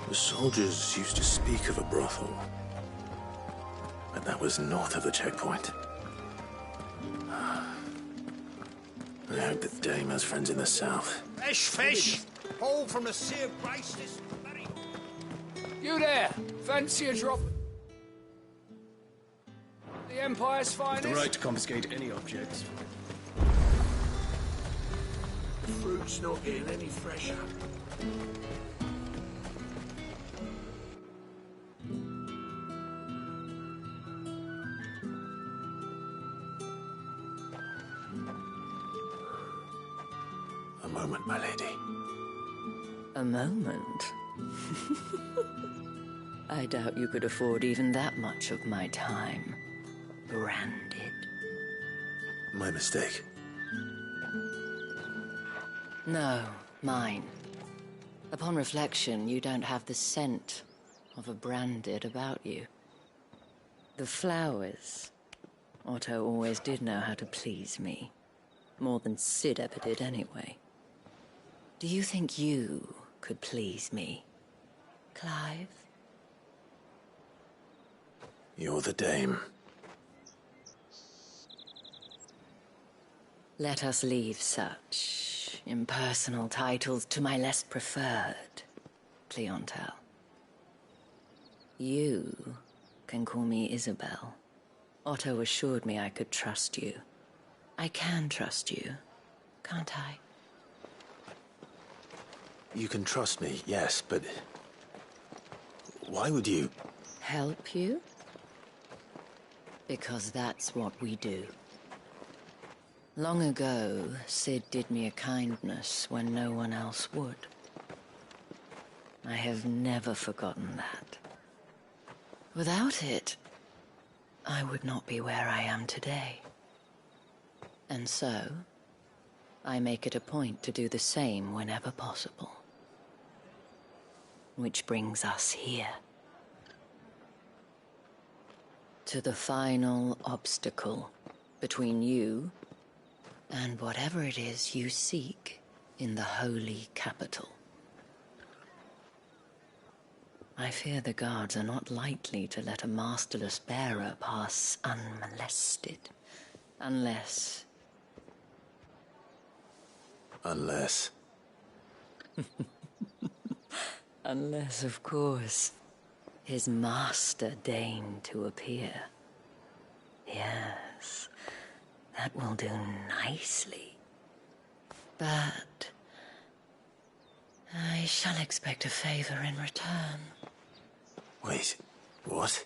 The soldiers used to speak of a brothel, but that was north of the checkpoint. I hope that Dame has friends in the south. Fresh fish! Hauled from the Sea of Grace this very... You there! Fancy a drop? The Empire's finest? The right to confiscate any objects. The fruit's not getting any fresher. A moment, my lady. A moment? I doubt you could afford even that much of my time. Branded. My mistake. No, mine. Upon reflection, you don't have the scent of a branded about you. The flowers. Otto always did know how to please me. More than Sid ever did anyway. Do you think you could please me, Clive? You're the Dame. Let us leave such impersonal titles to my less preferred clientele. You can call me Isabel. Otto assured me I could trust you. I can trust you, can't I? You can trust me, yes, but... why would you... Help you? Because that's what we do. Long ago, Sid did me a kindness when no one else would. I have never forgotten that. Without it, I would not be where I am today. And so, I make it a point to do the same whenever possible. Which brings us here. To the final obstacle between you and whatever it is you seek in the holy capital. I fear the guards are not likely to let a masterless bearer pass unmolested. Unless... Unless... Unless, of course, his master deigned to appear. Yes, that will do nicely. But I shall expect a favor in return. Wait, what?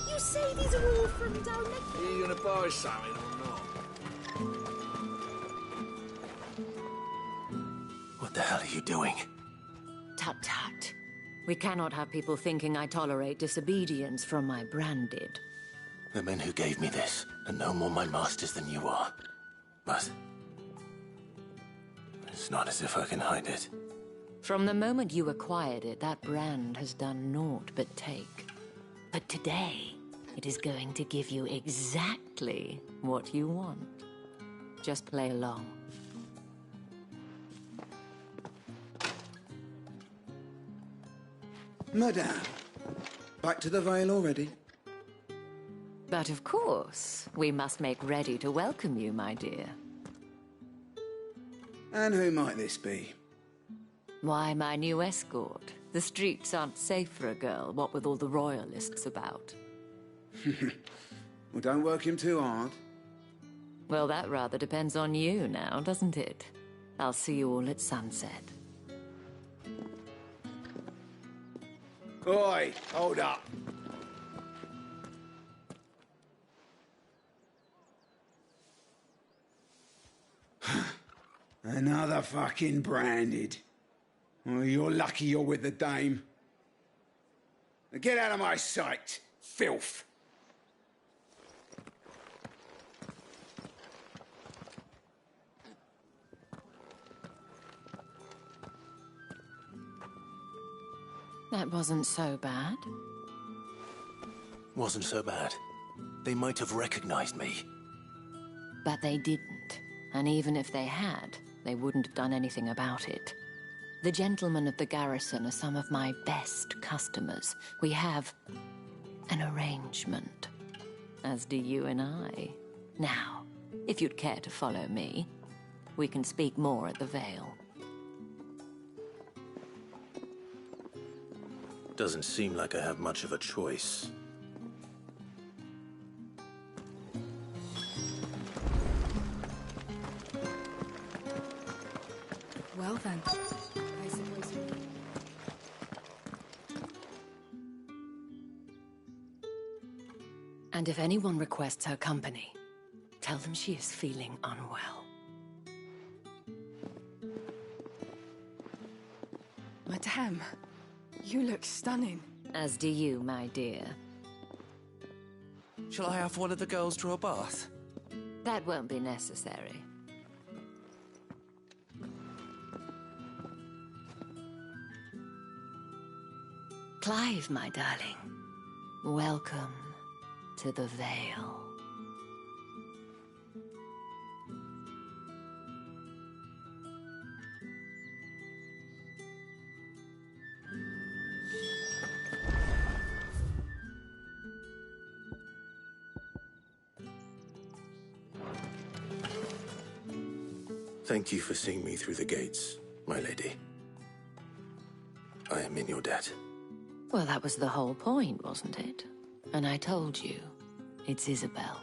You say these are all from down there? Are you gonna buy something or not? What the hell are you doing? Tut tut. We cannot have people thinking I tolerate disobedience from my branded. The men who gave me this are no more my masters than you are. But... it's not as if I can hide it. From the moment you acquired it, that brand has done naught but take. But today, it is going to give you exactly what you want. Just play along. Madame, back to the Vale already? But of course, we must make ready to welcome you, my dear. And who might this be? Why, my new escort. The streets aren't safe for a girl, what with all the royalists about. Well, don't work him too hard. Well, that rather depends on you now, doesn't it? I'll see you all at sunset. Oi, hold up. Another fucking branded. Oh, you're lucky you're with the Dame. Now get out of my sight, filth. That wasn't so bad. Wasn't so bad. They might have recognized me. But they didn't. And even if they had, they wouldn't have done anything about it. The gentlemen of the garrison are some of my best customers. We have an arrangement, as do you and I. Now, if you'd care to follow me, we can speak more at the Vale. Doesn't seem like I have much of a choice. Well then, I suppose you... And if anyone requests her company, tell them she is feeling unwell. Madame, you look stunning. As do you, my dear. Shall I have one of the girls draw a bath? That won't be necessary. Clive, my darling. Welcome to the Vale. Thank you for seeing me through the gates, my lady. I am in your debt. Well, that was the whole point, wasn't it? And I told you, it's Isabel.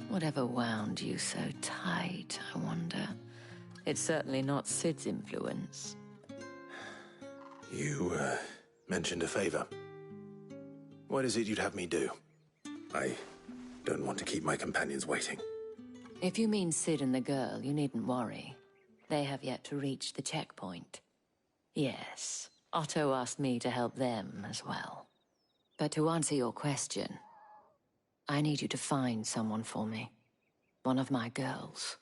Whatever wound you so tight, I wonder. It's certainly not Sid's influence. You, mentioned a favor. What is it you'd have me do? I don't want to keep my companions waiting. If you mean Sid and the girl, you needn't worry. They have yet to reach the checkpoint. Yes, Otto asked me to help them as well. But to answer your question, I need you to find someone for me. One of my girls.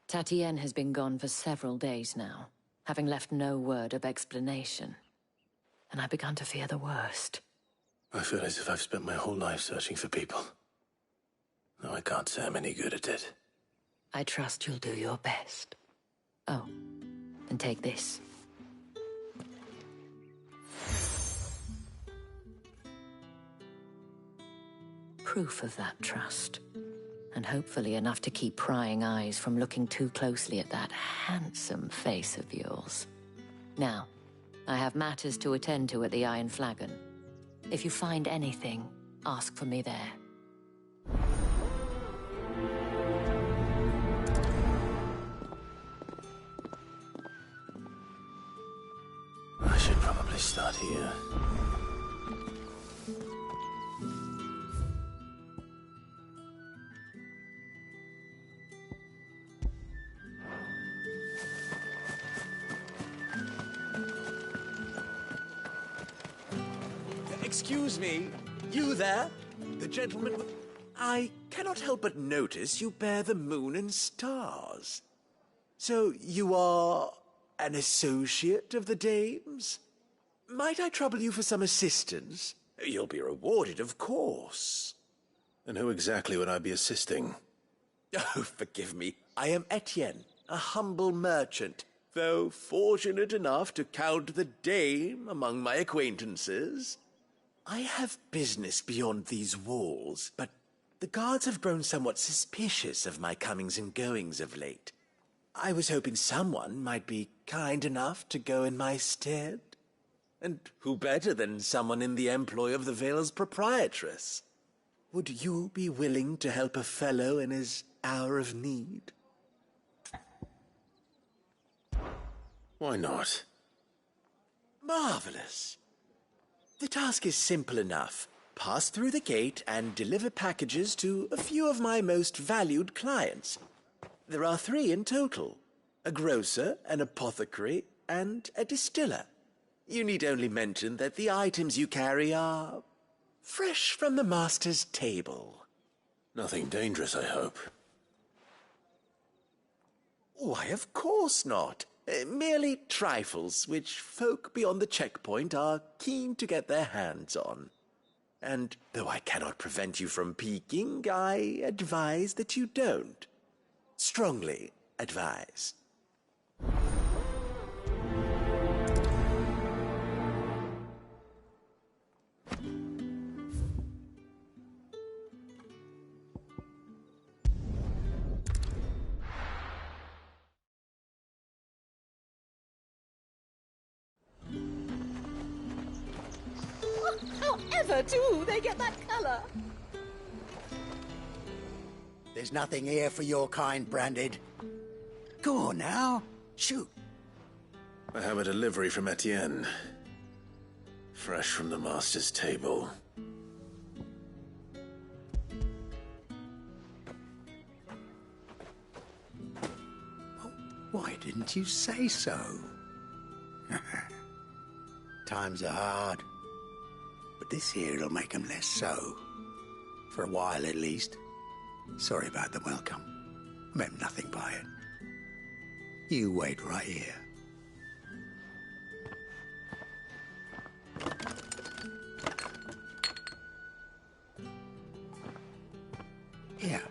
Tatienne has been gone for several days now, having left no word of explanation. And I've begun to fear the worst. I feel as if I've spent my whole life searching for people. No, I can't say I'm any good at it. I trust you'll do your best. Oh, and take this. Proof of that trust. And hopefully enough to keep prying eyes from looking too closely at that handsome face of yours. Now, I have matters to attend to at the Iron Flagon. If you find anything, ask for me there. I should probably start here. Excuse me, you there? The gentleman with... I cannot help but notice you bear the moon and stars. So you are an associate of the dames? Might I trouble you for some assistance? You'll be rewarded, of course. And who exactly would I be assisting? Oh, forgive me. I am Etienne, a humble merchant, though fortunate enough to count the dame among my acquaintances. I have business beyond these walls, but the guards have grown somewhat suspicious of my comings and goings of late. I was hoping someone might be kind enough to go in my stead. And who better than someone in the employ of the Vale's proprietress? Would you be willing to help a fellow in his hour of need? Why not? Marvelous. The task is simple enough. Pass through the gate and deliver packages to a few of my most valued clients. There are 3 in total: a grocer, an apothecary, and a distiller. You need only mention that the items you carry are fresh from the master's table. Nothing dangerous, I hope. Why, of course not. Merely trifles which folk beyond the checkpoint are keen to get their hands on. And though I cannot prevent you from peeking, I advise that you don't. Strongly advise. However, do they get that colour? There's nothing here for your kind, Branded. Go on now. Shoot. I have a delivery from Etienne. Fresh from the master's table. Why didn't you say so? Times are hard. But this here'll make 'em less so. For a while, at least. Sorry about the welcome. I meant nothing by it. You wait right here. Here.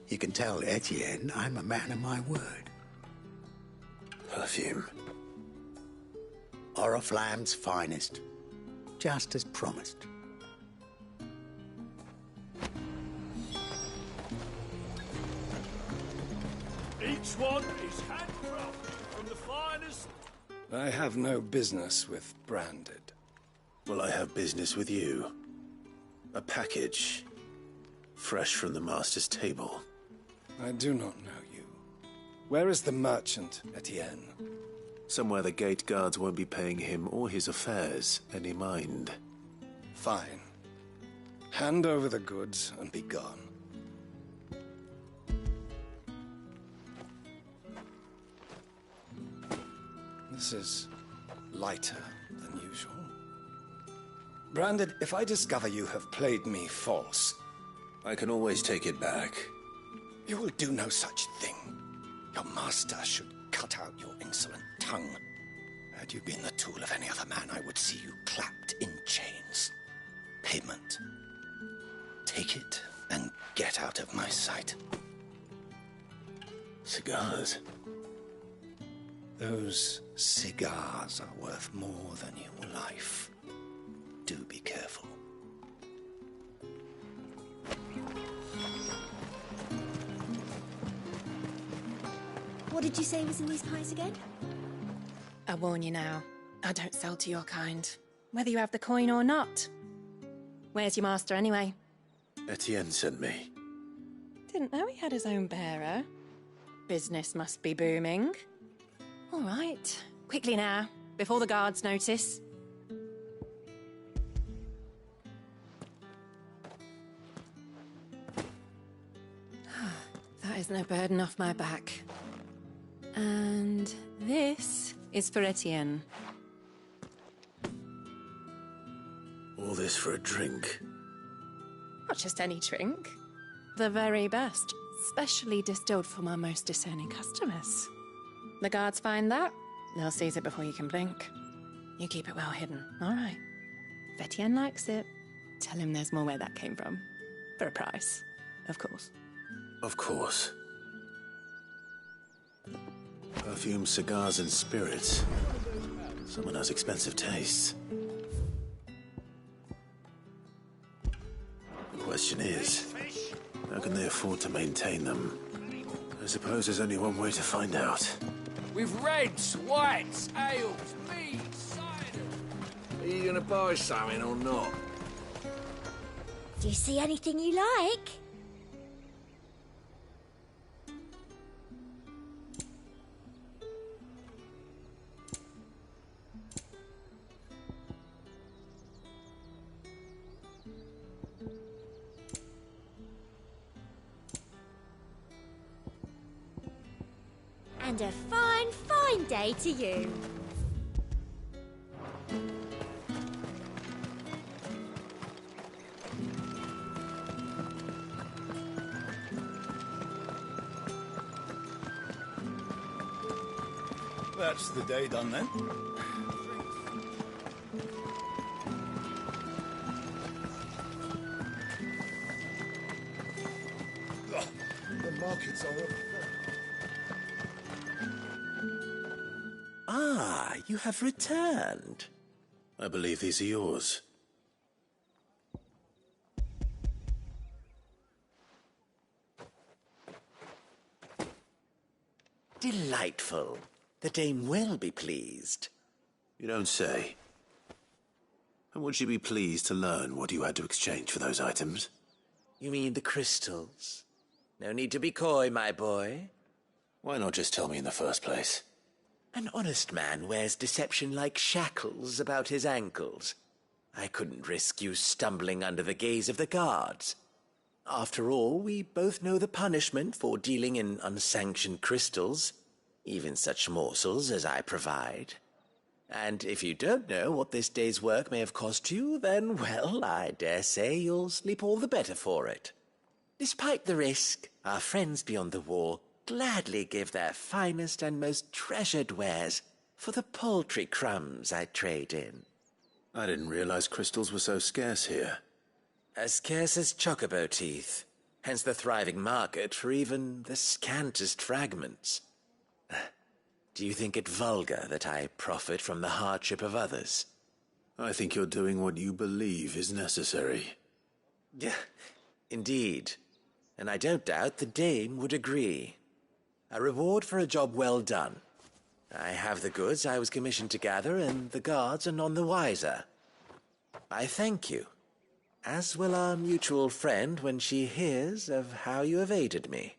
You can tell Etienne I'm a man of my word. Perfume. Oriflamme's finest. Just as promised. Each one is handcrafted from the finest. I have no business with Branded. Well, I have business with you. A package. Fresh from the master's table. I do not know you. Where is the merchant, Etienne? Somewhere the gate guards won't be paying him or his affairs any mind. Fine. Hand over the goods and be gone. This is lighter than usual. Branded, if I discover you have played me false... I can always take it back. You will do no such thing. Your master should cut out your insolent tongue. Had you been the tool of any other man, I would see you clapped in chains. Payment. Take it and get out of my sight. Cigars. Those cigars are worth more than your life. Do be careful. What did you say was in these pies again? I warn you now, I don't sell to your kind, whether you have the coin or not. Where's your master anyway? Etienne sent me. Didn't know he had his own bearer. Business must be booming. All right, quickly now, before the guards notice. That is no burden off my back. And this is for Etienne. All this for a drink. Not just any drink. The very best, specially distilled for my most discerning customers. The guards find that, they'll seize it before you can blink. You keep it well hidden, all right? If Etienne likes it, tell him there's more where that came from. For a price, of course. Of course. Perfume, cigars, and spirits. Someone has expensive tastes. The question is, how can they afford to maintain them? I suppose there's only one way to find out. With reds, whites, ales, meads, cider. Are you gonna buy something or not? Do you see anything you like? And a fine, fine day to you. That's the day done then. markets are up. Ah, you have returned. I believe these are yours. Delightful. The dame will be pleased. You don't say. And would she be pleased to learn what you had to exchange for those items? You mean the crystals? No need to be coy, my boy. Why not just tell me in the first place? An honest man wears deception like shackles about his ankles. I couldn't risk you stumbling under the gaze of the guards. After all, we both know the punishment for dealing in unsanctioned crystals, even such morsels as I provide. And if you don't know what this day's work may have cost you, then, well, I dare say you'll sleep all the better for it. Despite the risk, our friends beyond the wall gladly give their finest and most treasured wares for the paltry crumbs I trade in. I didn't realize crystals were so scarce here. As scarce as chocobo teeth, hence the thriving market for even the scantest fragments. Do you think it vulgar that I profit from the hardship of others? I think you're doing what you believe is necessary. Yeah, indeed. And I don't doubt the dame would agree. A reward for a job well done. I have the goods I was commissioned to gather, and the guards are none the wiser. I thank you, as will our mutual friend when she hears of how you have aided me.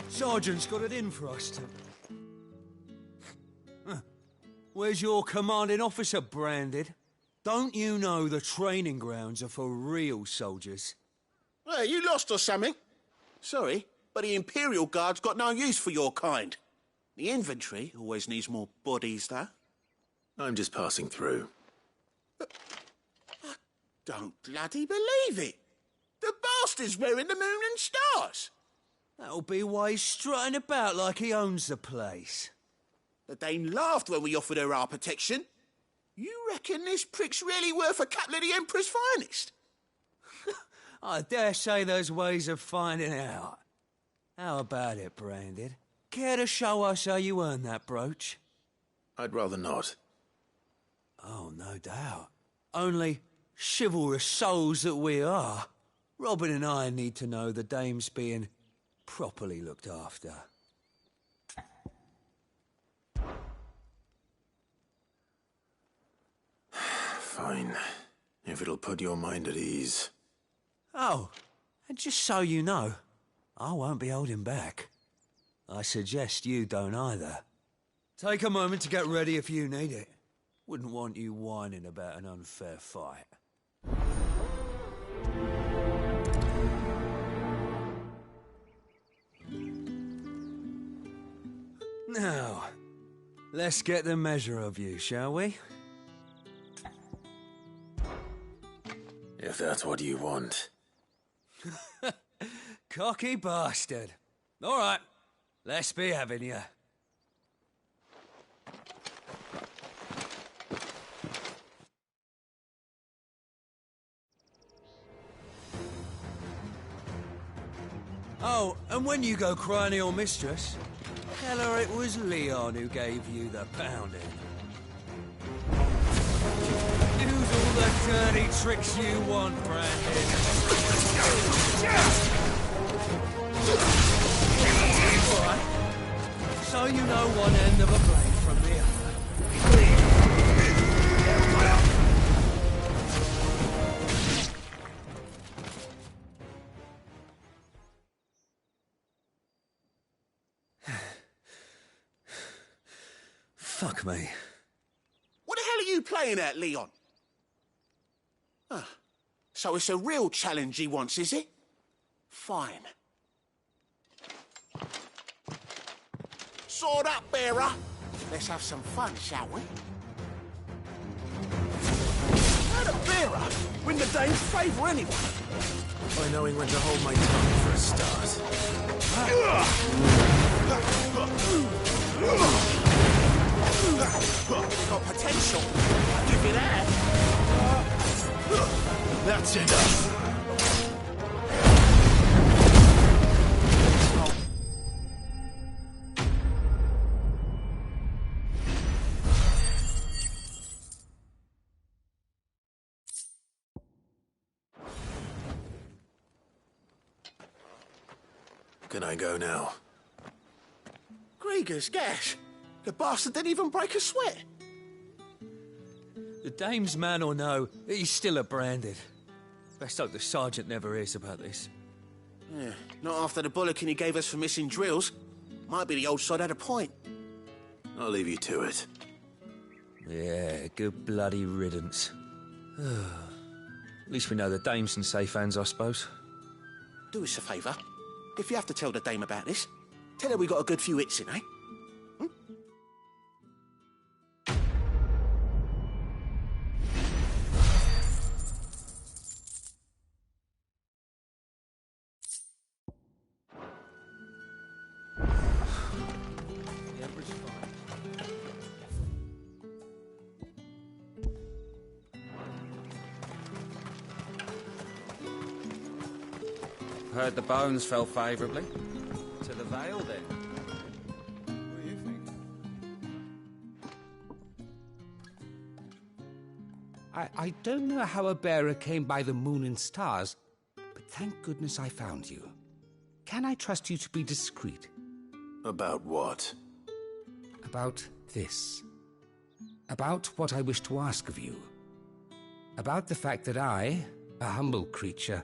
Sergeant's got it in for us to... Where's your commanding officer, Branded? Don't you know the training grounds are for real soldiers? Hey, you lost or something? Sorry, but the Imperial Guard's got no use for your kind. The infantry always needs more bodies, though. I'm just passing through. I don't bloody believe it. The bastard's wearing the moon and stars. That'll be why he's strutting about like he owns the place. The Dane laughed when we offered her our protection. You reckon this prick's really worth a couple of the Emperor's finest? I dare say there's ways of finding out. How about it, Branded? Care to show us how you earned that brooch? I'd rather not. Oh, no doubt. Only chivalrous souls that we are, Robin and I need to know the dame's being properly looked after. Fine. If it'll put your mind at ease. Oh, and just so you know, I won't be holding back. I suggest you don't either. Take a moment to get ready if you need it. Wouldn't want you whining about an unfair fight. Now, let's get the measure of you, shall we? If that's what you want. Cocky bastard. All right, let's be having you. Oh, and when you go crying to your mistress, tell her it was Leon who gave you the pounding. Use all the dirty tricks you want, Brandon. All right. So you know one end of a blade from the other. Fuck me. What the hell are you playing at, Leon? So it's a real challenge he wants, is it? Fine. Sword up, bearer. Let's have some fun, shall we? How the bearer win the dame's favour anyway? By knowing when to hold my tongue for a start. Got potential. I'll give you that. That's enough. Can I go now? Grieger's gas. The bastard didn't even break a sweat. The dame's man or no, he's still a branded. Best hope the sergeant never hears about this. Yeah, not after the bullocking he gave us for missing drills. Might be the old sod had a point. I'll leave you to it. Yeah, good bloody riddance. At least we know the dame's in safe hands, I suppose. Do us a favour. If you have to tell the dame about this, tell her we got a good few hits in, eh? Heard the bones fell favourably. To the Vale, then. What do you think? I don't know how a bearer came by the moon and stars, but thank goodness I found you. Can I trust you to be discreet? About what? About this. About what I wish to ask of you. About the fact that I, a humble creature,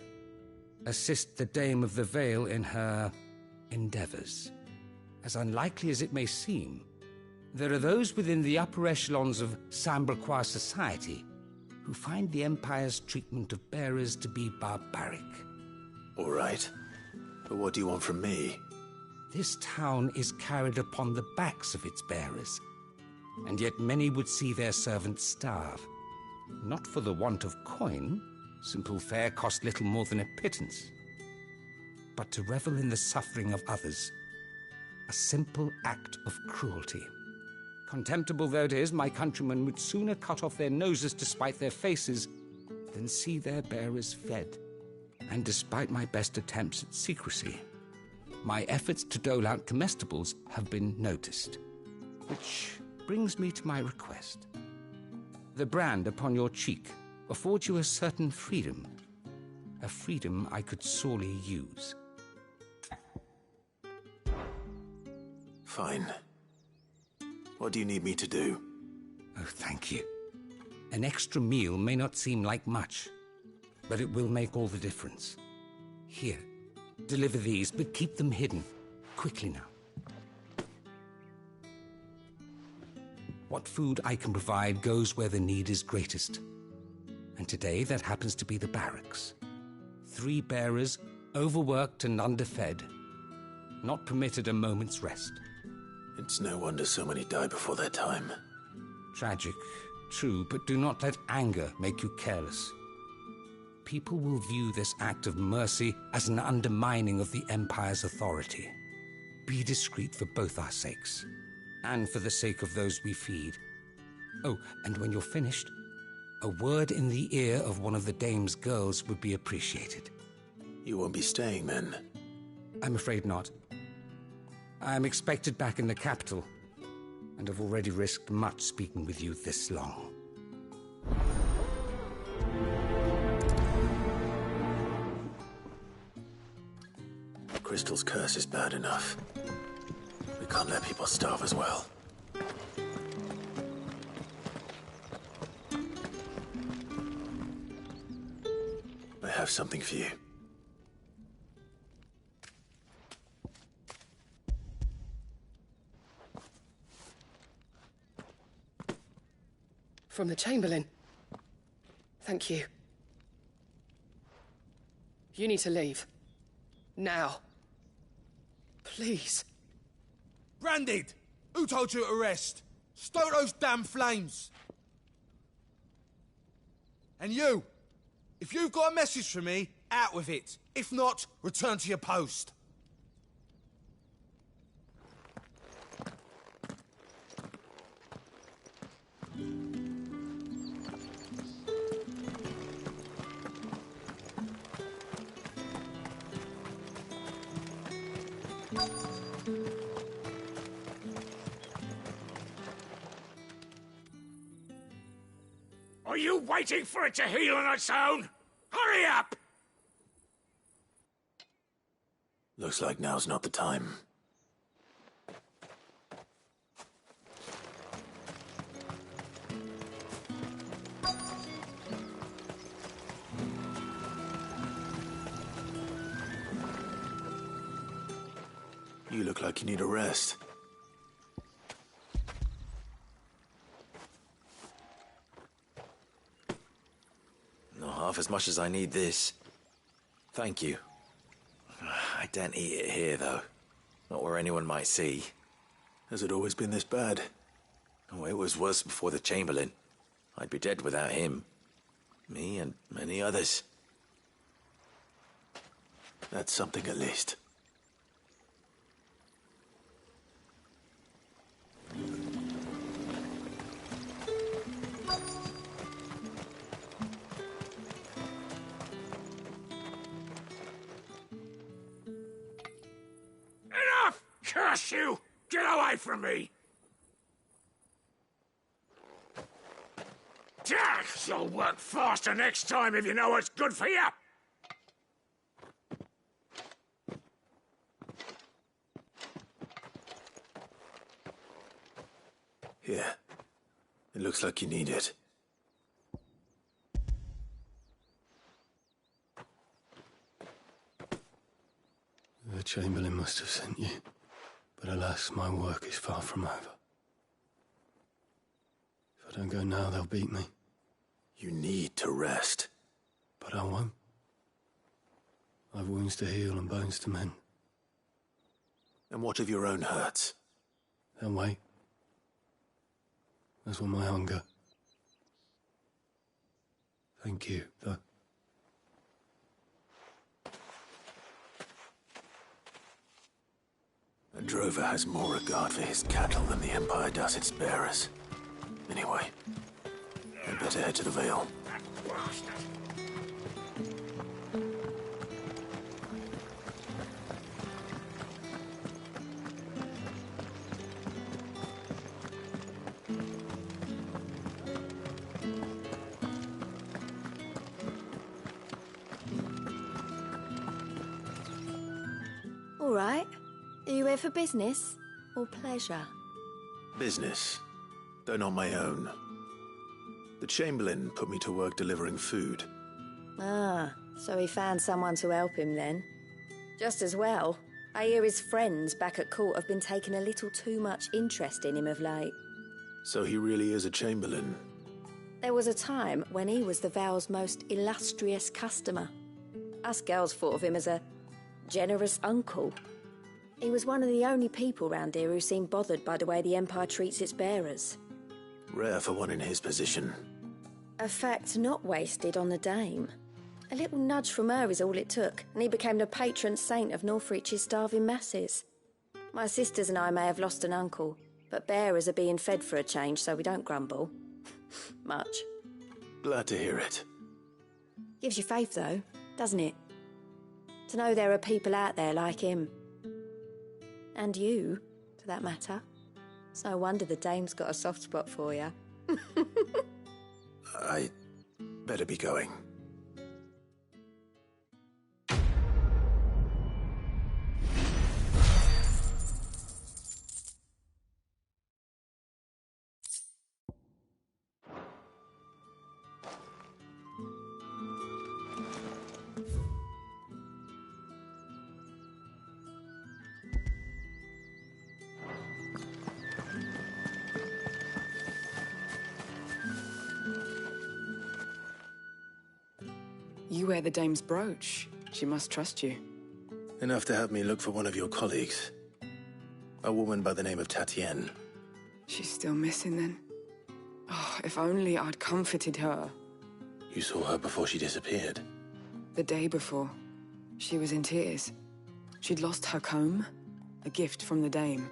assist the Dame of the Vale in her endeavours. As unlikely as it may seem, there are those within the upper echelons of Samberquois society who find the Empire's treatment of bearers to be barbaric. All right. But what do you want from me? This town is carried upon the backs of its bearers, and yet many would see their servants starve. Not for the want of coin. Simple fare cost little more than a pittance. But to revel in the suffering of others, a simple act of cruelty. Contemptible though it is, my countrymen would sooner cut off their noses to spite their faces than see their bearers fed. And despite my best attempts at secrecy, my efforts to dole out comestibles have been noticed. Which brings me to my request. The brand upon your cheek affords you a certain freedom. A freedom I could sorely use. Fine. What do you need me to do? Oh, thank you. An extra meal may not seem like much, but it will make all the difference. Here, deliver these, but keep them hidden. Quickly now. What food I can provide goes where the need is greatest. And today, that happens to be the barracks. 3 bearers, overworked and underfed, not permitted a moment's rest. It's no wonder so many die before their time. Tragic, true, but do not let anger make you careless. People will view this act of mercy as an undermining of the Empire's authority. Be discreet for both our sakes, and for the sake of those we feed. Oh, and when you're finished, a word in the ear of one of the Dame's girls would be appreciated. You won't be staying, then? I'm afraid not. I'm expected back in the capital, and have already risked much speaking with you this long. Crystal's curse is bad enough. We can't let people starve as well. I have something for you. From the Chamberlain. Thank you. You need to leave. Now. Please. Branded! Who told you to rest? Stoke those damn flames! And you! If you've got a message for me, out with it. If not, return to your post. Are you waiting for it to heal on its own? Hurry up! Looks like now's not the time. You look like you need a rest. Not half as much as I need this. Thank you. I don't eat it here, though. Not where anyone might see. Has it always been this bad? Oh, it was worse before the Chamberlain. I'd be dead without him. Me and many others. That's something at least. Enough! Curse you! Get away from me! You'll work faster next time if you know what's good for you! Here. It looks like you need it. The Chamberlain must have sent you, but alas, my work is far from over. If I don't go now, they'll beat me. You need to rest. But I won't. I've wounds to heal and bones to mend. And what of your own hurts? They'll wait. As will my hunger. Thank you, though. A drover has more regard for his cattle than the Empire does its bearers. Anyway, I'd better head to the Vale. All right. Are you here for business or pleasure? Business, though not my own. The Chamberlain put me to work delivering food. Ah, so he found someone to help him then. Just as well. I hear his friends back at court have been taking a little too much interest in him of late. So he really is a Chamberlain. There was a time when he was the Vale's most illustrious customer. Us girls thought of him as a generous uncle. He was one of the only people round here who seemed bothered by the way the Empire treats its bearers. Rare for one in his position. A fact not wasted on the Dame. A little nudge from her is all it took, and he became the patron saint of Northreach's starving masses. My sisters and I may have lost an uncle, but bearers are being fed for a change, so we don't grumble. Much. Glad to hear it. Gives you faith, though, doesn't it? To know there are people out there like him. And you, for that matter. It's no wonder the Dame's got a soft spot for you. I better be going. You wear the Dame's brooch. She must trust you. Enough to have me look for one of your colleagues. A woman by the name of Tatienne. She's still missing then. Oh, if only I'd comforted her. You saw her before she disappeared? The day before. She was in tears. She'd lost her comb, a gift from the dame.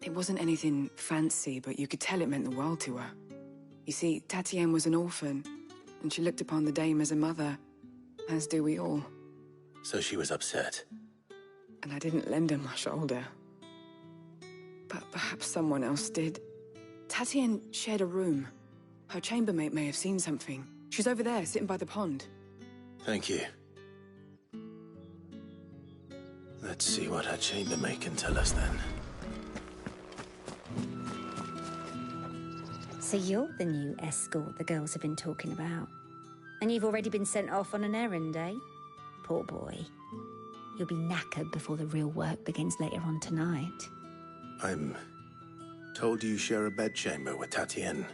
It wasn't anything fancy, but you could tell it meant the world to her. You see, Tatienne was an orphan, and she looked upon the dame as a mother, as do we all. So she was upset. And I didn't lend her my shoulder. But perhaps someone else did. Tatienne shared a room. Her chambermaid may have seen something. She's over there, sitting by the pond. Thank you. Let's see what her chambermaid can tell us then. So you're the new escort the girls have been talking about. And you've already been sent off on an errand, eh? Poor boy. You'll be knackered before the real work begins later on tonight. I'm told you share a bedchamber with Tatienne.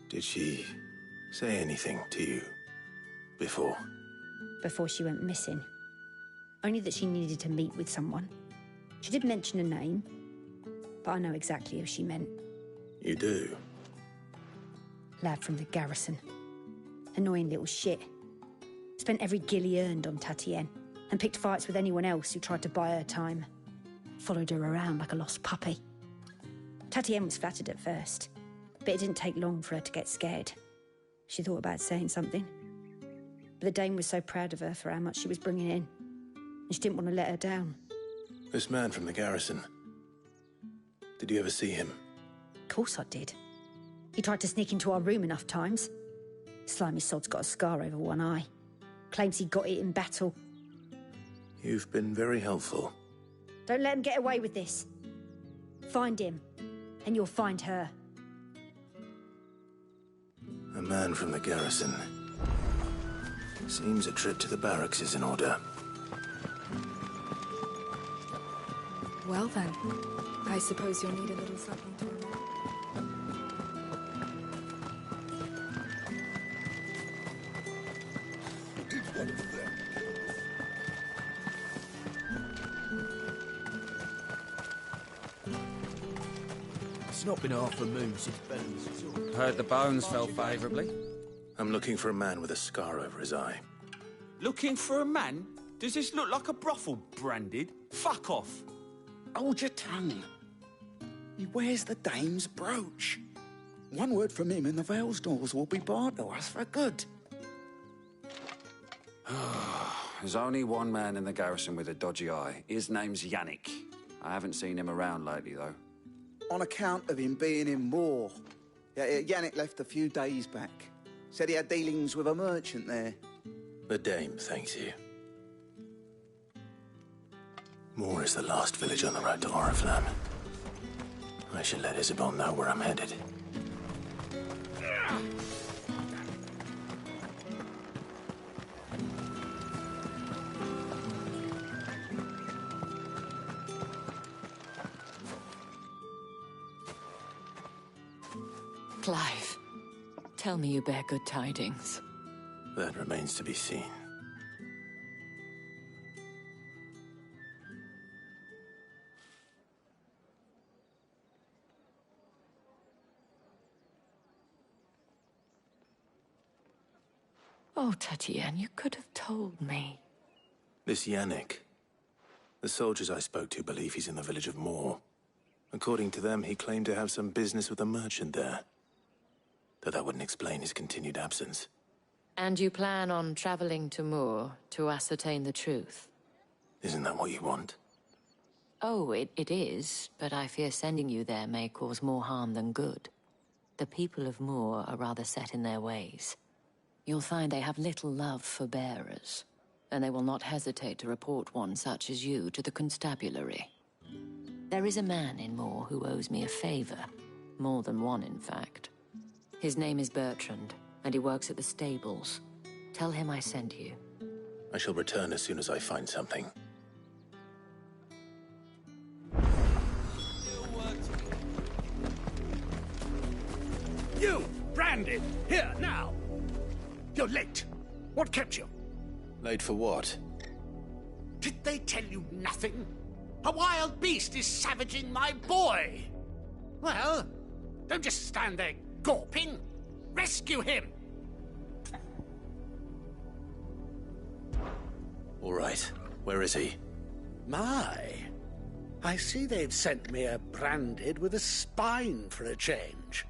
Did she say anything to you before? Before she went missing. Only that she needed to meet with someone. She did mention a name, but I know exactly who she meant. You do? Lad from the garrison. Annoying little shit. Spent every guil he earned on Tatienne, and picked fights with anyone else who tried to buy her time. Followed her around like a lost puppy. Tatienne was flattered at first, but it didn't take long for her to get scared. She thought about saying something. But the dame was so proud of her for how much she was bringing in, and she didn't want to let her down. This man from the garrison. Did you ever see him? Of course I did. He tried to sneak into our room enough times. Slimy sod's got a scar over one eye. Claims he got it in battle. You've been very helpful. Don't let him get away with this. Find him, and you'll find her. A man from the garrison. Seems a trip to the barracks is in order. Well then, I suppose you'll need a little something to remember. It's not been half a moon since Ben's. Heard the bones fell favourably. I'm looking for a man with a scar over his eye. Looking for a man? Does this look like a brothel branded? Fuck off. Hold your tongue. He wears the dame's brooch. One word from him and the Vale's doors will be barred to us for good. There's only one man in the garrison with a dodgy eye. His name's Yannick. I haven't seen him around lately, though. On account of him being in war. Yannick left a few days back. Said he had dealings with a merchant there. The dame thanks you. Moor is the last village on the road to Oriflamme. I should let Isabel know where I'm headed. Clive, tell me you bear good tidings. That remains to be seen. Oh, Tatienne, you could have told me. This Yannick. The soldiers I spoke to believe he's in the village of Moor. According to them, he claimed to have some business with a merchant there. Though that wouldn't explain his continued absence. And you plan on traveling to Moor to ascertain the truth? Isn't that what you want? Oh, it is, but I fear sending you there may cause more harm than good. The people of Moor are rather set in their ways. You'll find they have little love for bearers, and they will not hesitate to report one such as you to the constabulary. There is a man in Moor who owes me a favor. More than one, in fact. His name is Bertrand, and he works at the stables. Tell him I sent you. I shall return as soon as I find something. You, Brandon, here, now! You're late. What kept you? Late for what? Did they tell you nothing? A wild beast is savaging my boy. Well, don't just stand there gawping. Rescue him! All right. Where is he? My, I see they've sent me a branded with a spine for a change.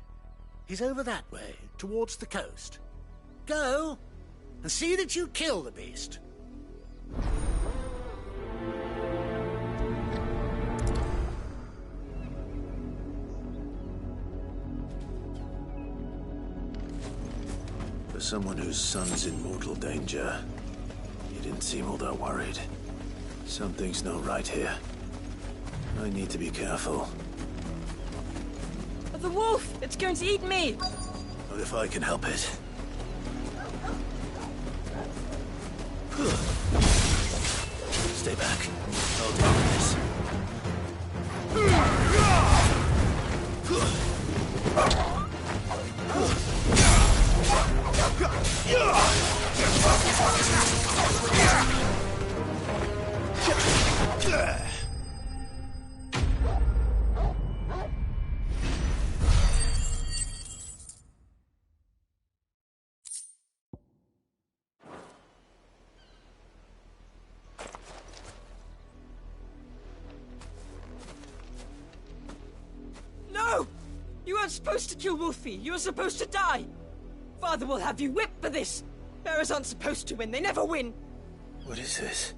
He's over that way, towards the coast. Go, and see that you kill the beast. For someone whose son's in mortal danger, he didn't seem all that worried. Something's not right here. I need to be careful. The wolf! It's going to eat me! Not if I can help it. Stay back. I'll deal with this. No! You weren't supposed to kill Wolfie. You were supposed to die. Father will have you whipped for this. Bearers aren't supposed to win. They never win. What is this?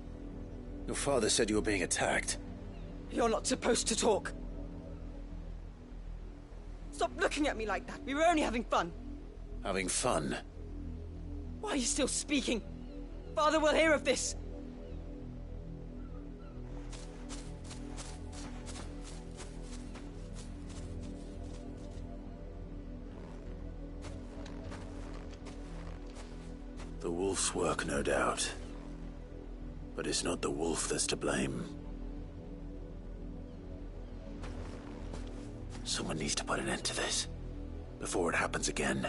Your father said you were being attacked. You're not supposed to talk. Stop looking at me like that. We were only having fun. Having fun? Why are you still speaking? Father will hear of this. The wolf's work, no doubt. But it's not the wolf that's to blame. Someone needs to put an end to this, before it happens again.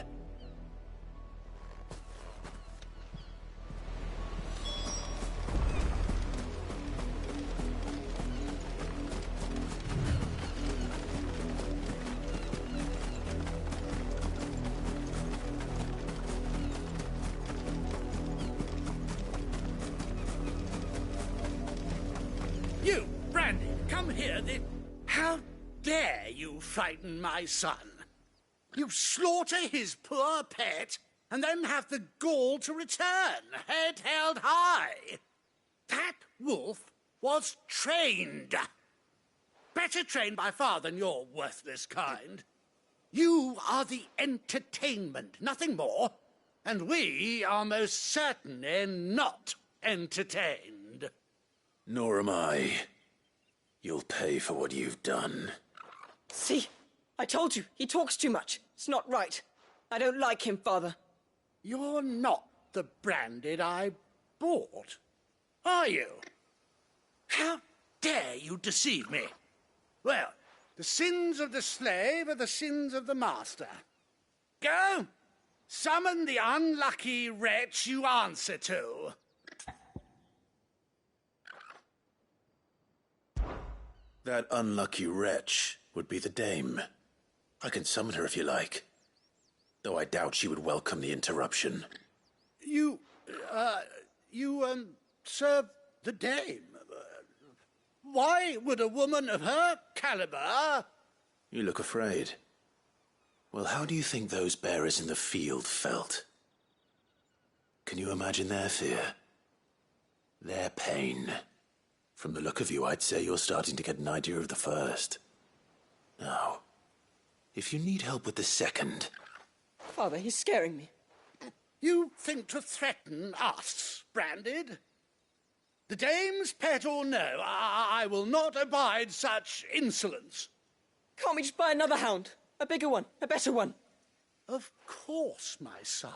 You, Brandy, come here. How dare you frighten my son? You slaughter his poor pet, and then have the gall to return, head held high. That wolf was trained. Better trained by far than your worthless kind. You are the entertainment, nothing more. And we are most certainly not entertained. Nor am I. You'll pay for what you've done. See? I told you, he talks too much. It's not right. I don't like him, Father. You're not the branded I bought, are you? How dare you deceive me? Well, the sins of the slave are the sins of the master. Go, summon the unlucky wretch you answer to. That unlucky wretch would be the dame. I can summon her if you like. Though I doubt she would welcome the interruption. You serve the dame. Why would a woman of her caliber... You look afraid. Well, how do you think those bearers in the field felt? Can you imagine their fear? Their pain? From the look of you, I'd say you're starting to get an idea of the first. Now, if you need help with the second... Father, he's scaring me. You think to threaten us, Branded? The dame's pet or no, I will not abide such insolence. Can't we just buy another hound? A bigger one, a better one. Of course, my son.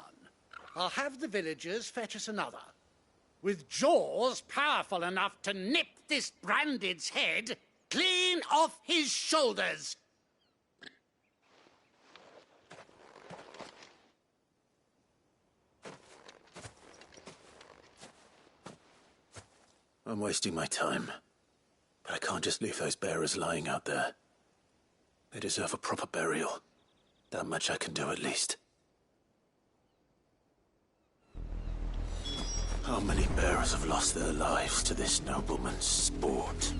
I'll have the villagers fetch us another. With jaws powerful enough to nip this Branded's head clean off his shoulders. I'm wasting my time. But I can't just leave those bearers lying out there. They deserve a proper burial. That much I can do at least. How many bearers have lost their lives to this nobleman's sport?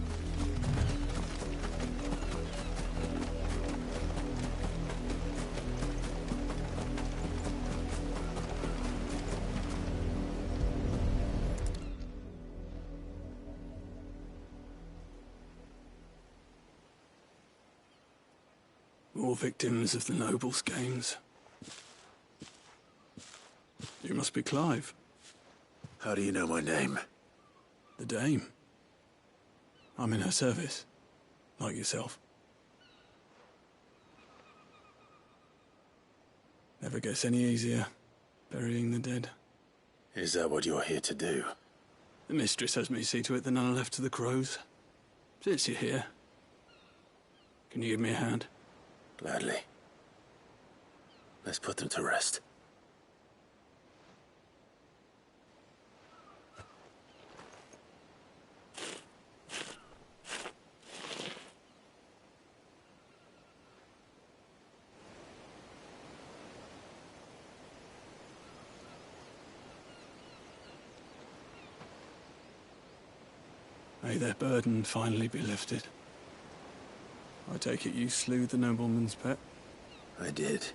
More victims of the nobles' games. You must be Clive. How do you know my name? The Dame. I'm in her service, like yourself. Never gets any easier, burying the dead. Is that what you're here to do? The mistress has me see to it that none are left to the crows. Since you're here, can you give me a hand? Gladly. Let's put them to rest. May their burden finally be lifted. I take it you slew the nobleman's pet? I did.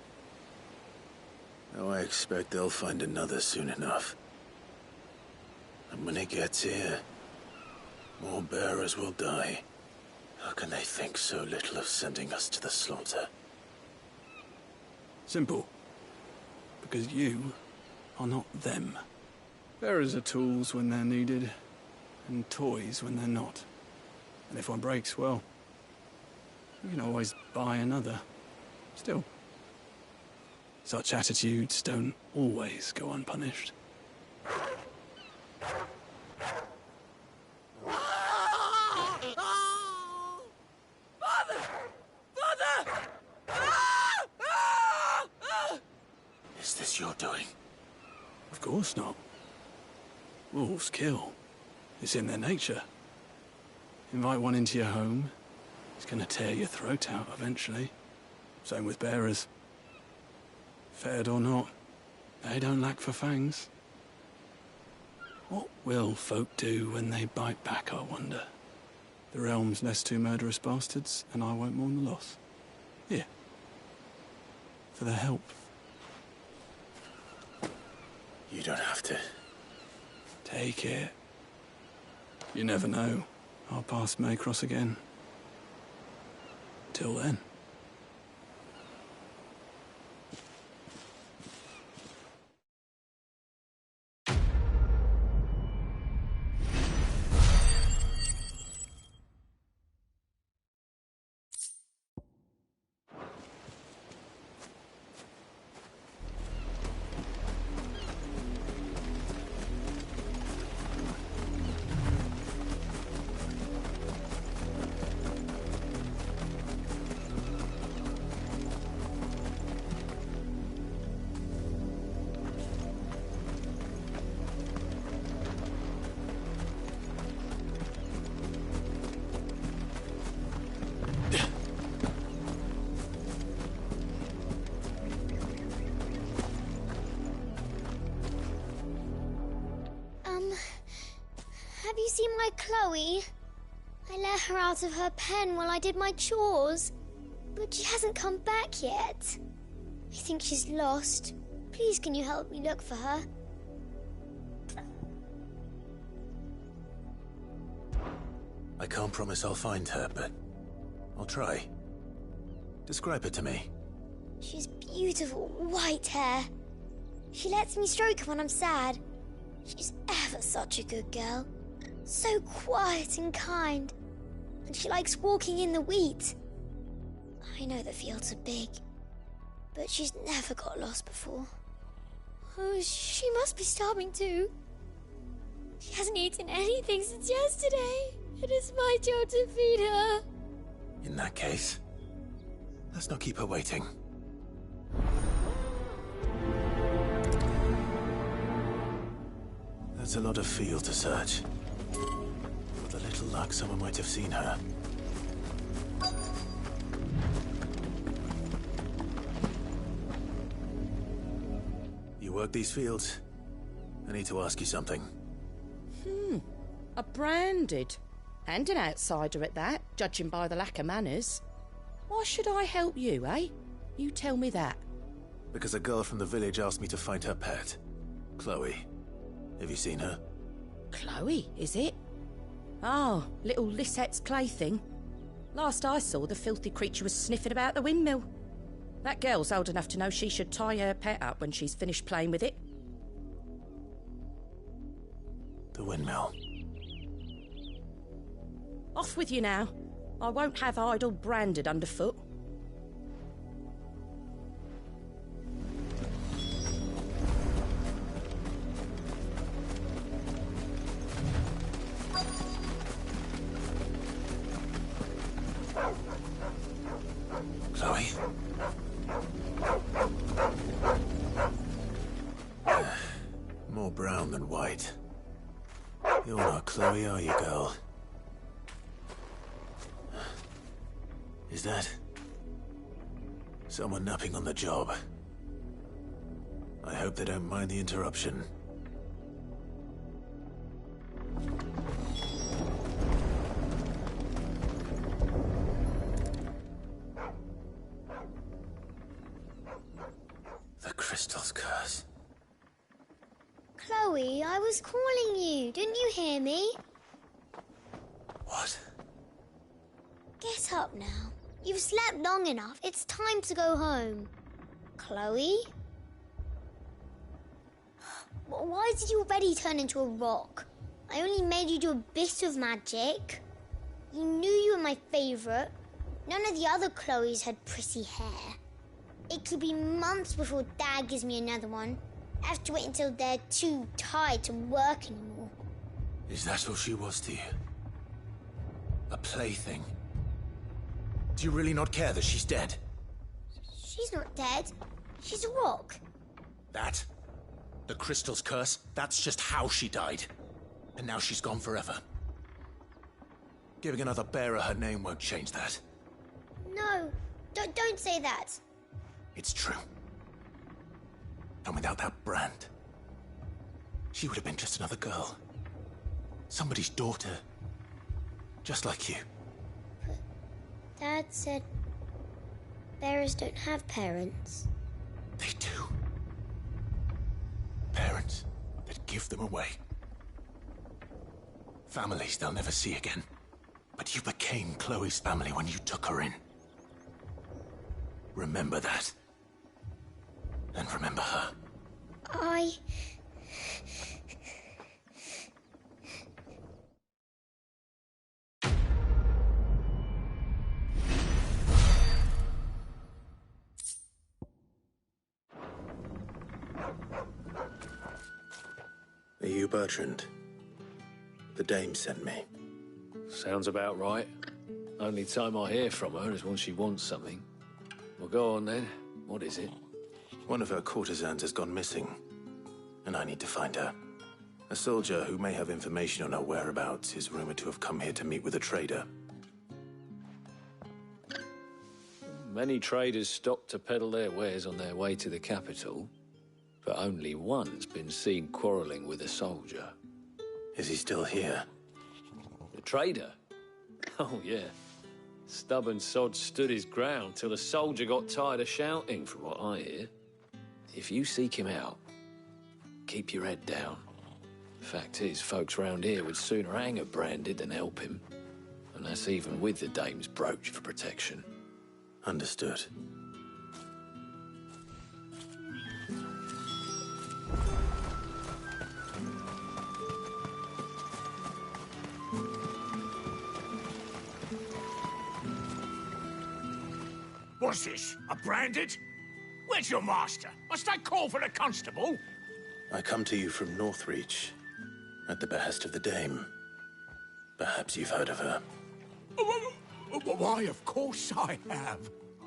Now I expect they'll find another soon enough. And when it gets here, more bearers will die. How can they think so little of sending us to the slaughter? Simple. Because you are not them. Bearers are tools when they're needed, and toys when they're not. And if one breaks, well, you can always buy another. Still, such attitudes don't always go unpunished. Father! Father! Is this your doing? Of course not. Wolves kill. It's in their nature. Invite one into your home, he's gonna tear your throat out eventually. Same with bearers. Fed or not, they don't lack for fangs. What will folk do when they bite back, I wonder? The realm's less two murderous bastards, and I won't mourn the loss. Here. For their help. You don't have to. Take it. You never know. Our paths may cross again. Till then. Have you seen my Chloe? I let her out of her pen while I did my chores, but she hasn't come back yet. I think she's lost. Please, can you help me look for her? I can't promise I'll find her, but I'll try. Describe her to me. She's beautiful white hair. She lets me stroke her when I'm sad. She's ever such a good girl. So quiet and kind. And she likes walking in the wheat. I know the fields are big, but she's never got lost before. Oh, she must be starving too. She hasn't eaten anything since yesterday. It is my job to feed her. In that case, let's not keep her waiting. That's a lot of field to search. luck, someone might have seen her. You work these fields? I need to ask you something. A branded. And an outsider at that, judging by the lack of manners. Why should I help you, eh? You tell me that. Because a girl from the village asked me to find her pet, Chloe. Have you seen her? Chloe, is it? Oh, little Lisette's plaything. Last I saw, the filthy creature was sniffing about the windmill. That girl's old enough to know she should tie her pet up when she's finished playing with it. The windmill. Off with you now. I won't have idle branded underfoot. Chloe? More brown than white. You're not Chloe, are you, girl? Is that someone napping on the job? I hope they don't mind the interruption. The crystal's curse. Chloe, I was calling you. Didn't you hear me? What? Get up now. You've slept long enough. It's time to go home. Chloe? Why did you already turn into a rock? I only made you do a bit of magic. You knew you were my favourite. None of the other Chloes had pretty hair. It could be months before Dad gives me another one. I have to wait until they're too tired to work anymore. Is that all she was to you? A plaything? Do you really not care that she's dead? She's not dead. She's a rock. That? The crystal's curse? That's just how she died. And now she's gone forever. Giving another bearer her name won't change that. No, don't say that. It's true. And without that brand, she would have been just another girl. Somebody's daughter. Just like you. Dad said bearers don't have parents. They do. Parents that give them away. Families they'll never see again. But you became Chloe's family when you took her in. Remember that. And remember her. Are you Bertrand? The dame sent me. Sounds about right. Only time I hear from her is when she wants something. Well, go on then. What is it? One of her courtesans has gone missing, and I need to find her. A soldier who may have information on her whereabouts is rumored to have come here to meet with a trader. Many traders stop to peddle their wares on their way to the capital, but only one's been seen quarrelling with a soldier. Is he still here? The trader? Oh, yeah. Stubborn sod stood his ground till the soldier got tired of shouting, from what I hear. If you seek him out, keep your head down. Fact is, folks round here would sooner hang a branded than help him. And that's even with the dame's brooch for protection. Understood. What's this? A branded? Where's your master? Must I call for a constable? I come to you from Northreach, at the behest of the dame. Perhaps you've heard of her. Why, of course I have.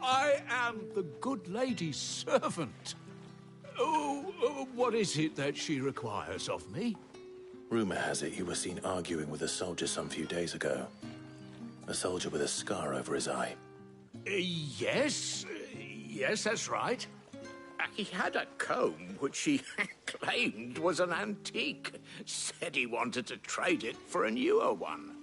I am the good lady's servant. What is it that she requires of me? Rumor has it you were seen arguing with a soldier some few days ago. A soldier with a scar over his eye. Yes, that's right. He had a comb which he claimed was an antique. Said he wanted to trade it for a newer one.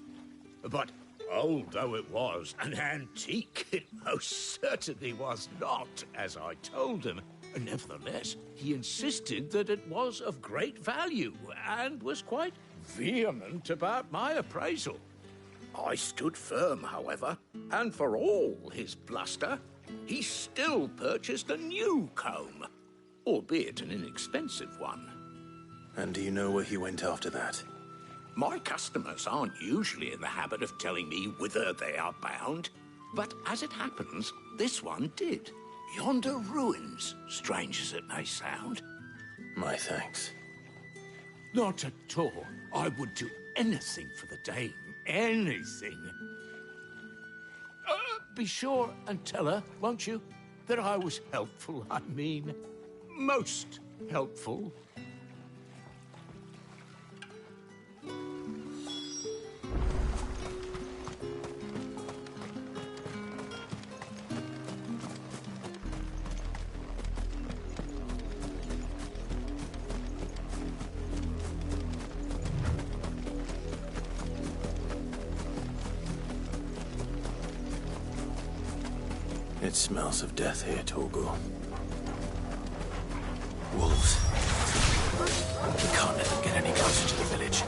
But although it was an antique, it most certainly was not, as I told him. Nevertheless, he insisted that it was of great value and was quite vehement about my appraisal. I stood firm, however, and for all his bluster, he still purchased a new comb, albeit an inexpensive one. And do you know where he went after that? My customers aren't usually in the habit of telling me whither they are bound, but as it happens, this one did. Yonder ruins, strange as it may sound. My thanks. Not at all. I would do anything for the dame. Anything. Be sure and tell her, won't you, that I was helpful. I mean, most helpful. It smells of death here, Torgul. Wolves. We can't let them get any closer to the village.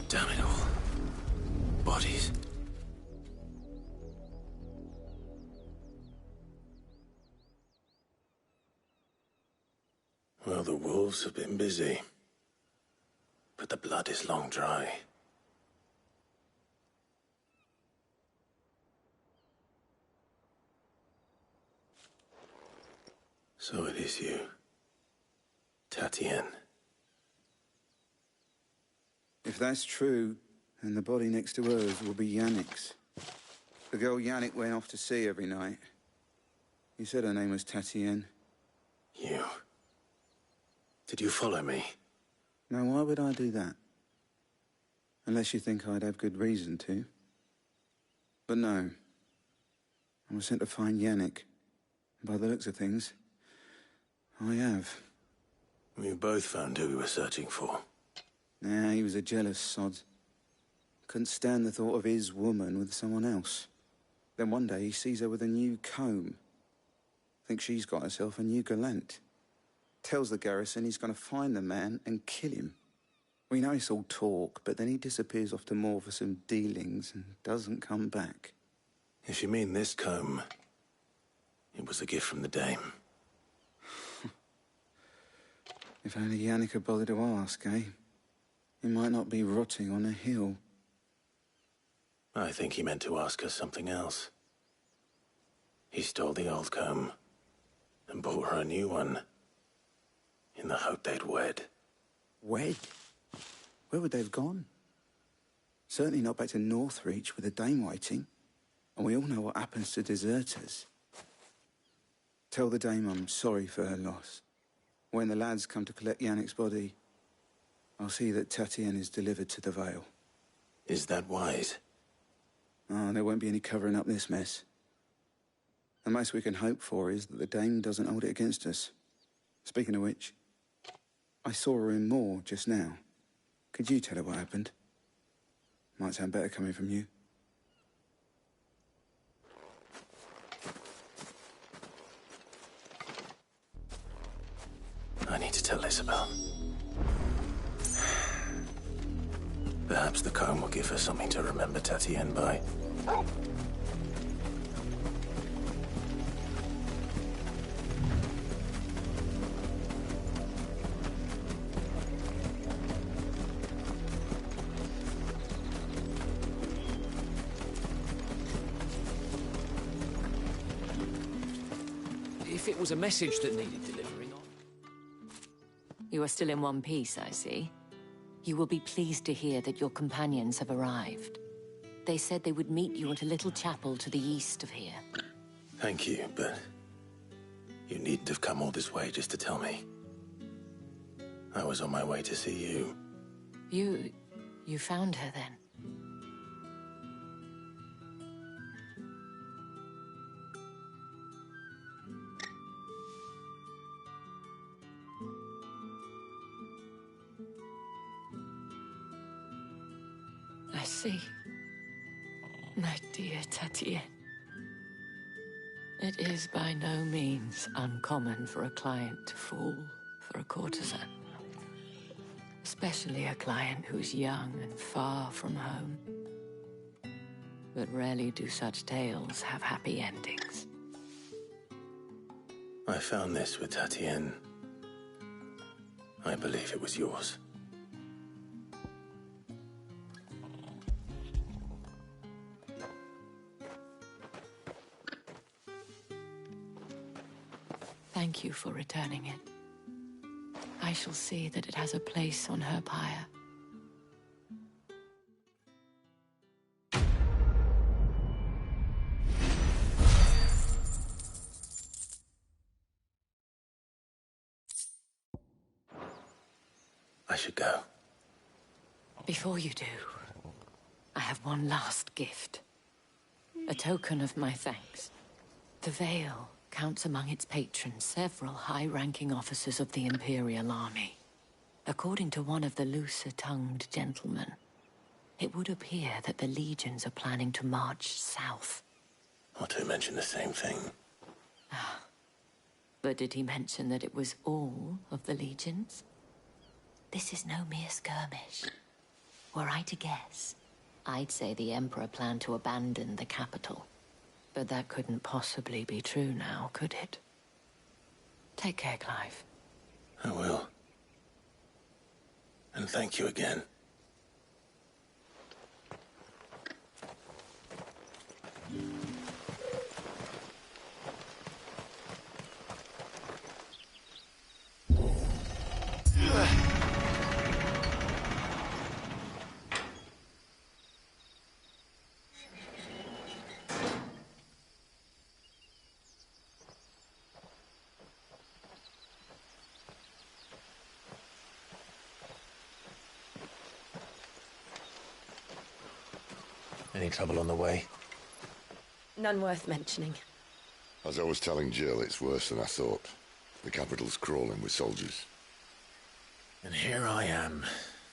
Damn it all. Bodies. Well, the wolves have been busy. But the blood is long dry. So it is you, Tatienne. If that's true, then the body next to hers will be Yannick's. The girl Yannick went off to sea every night. He said her name was Tatienne. You... Did you follow me? Now, why would I do that? Unless you think I'd have good reason to. But no. I was sent to find Yannick. And by the looks of things, I have. We both found who we were searching for. Nah, he was a jealous sod. Couldn't stand the thought of his woman with someone else. Then one day he sees her with a new comb. Thinks she's got herself a new gallant. Tells the garrison he's going to find the man and kill him. We know it's all talk, but then he disappears off to Moor for some dealings and doesn't come back. If you mean this comb, it was a gift from the dame. If only Yannick had bothered to ask, eh? He might not be rotting on a hill. I think he meant to ask us something else. He stole the old comb and bought her a new one in the hope they'd wed. Wed? Where would they have gone? Certainly not back to Northreach with the dame waiting. And we all know what happens to deserters. Tell the dame I'm sorry for her loss. When the lads come to collect Yannick's body, I'll see that Tatienne is delivered to the Vale. Is that wise? Oh, there won't be any covering up this mess. The most we can hope for is that the dame doesn't hold it against us. Speaking of which, I saw her in Moor just now. Could you tell her what happened? Might sound better coming from you. I need to tell Isabel. Perhaps the comb will give her something to remember Tatienne by. If it was a message that needed delivering on... You are still in one piece, I see. You will be pleased to hear that your companions have arrived. They said they would meet you at a little chapel to the east of here. Thank you, but you needn't have come all this way just to tell me. I was on my way to see you. You found her then? I see. My dear Tatienne. It is by no means uncommon for a client to fall for a courtesan. Especially a client who's young and far from home. But rarely do such tales have happy endings. I found this with Tatienne. I believe it was yours. Thank you for returning it. I shall see that it has a place on her pyre. I should go. Before you do, I have one last gift. A token of my thanks. The Vale counts among its patrons several high-ranking officers of the Imperial Army. According to one of the looser-tongued gentlemen, it would appear that the legions are planning to march south. Not to mention the same thing. But did he mention that it was all of the legions? This is no mere skirmish. Were I to guess, I'd say the Emperor planned to abandon the capital. But that couldn't possibly be true now, could it? Take care, Clive. I will. And thank you again. Any trouble on the way? None worth mentioning. As I was telling Jill, it's worse than I thought. The capital's crawling with soldiers. And here I am,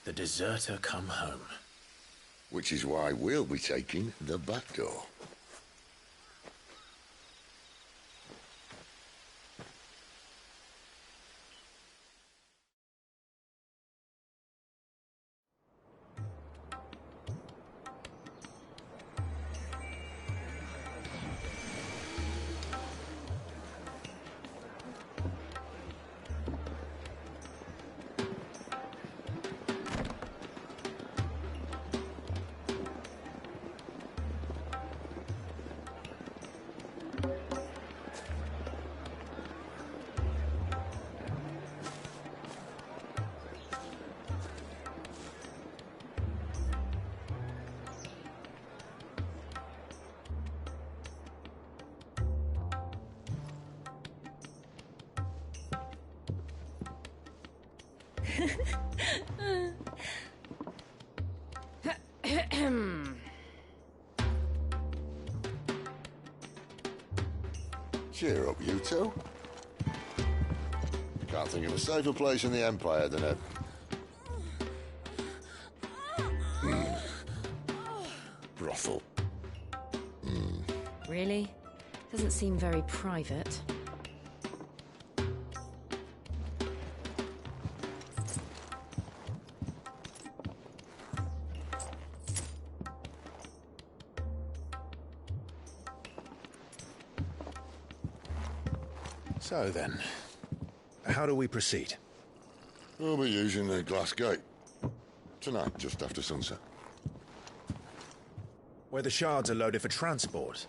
the deserter come home. Which is why we'll be taking the back door. Cheer up, you two. Can't think of a safer place in the Empire than a... brothel. Really? Doesn't seem very private. So then, how do we proceed? We'll be using the glass gate. Tonight, just after sunset. Where the shards are loaded for transport.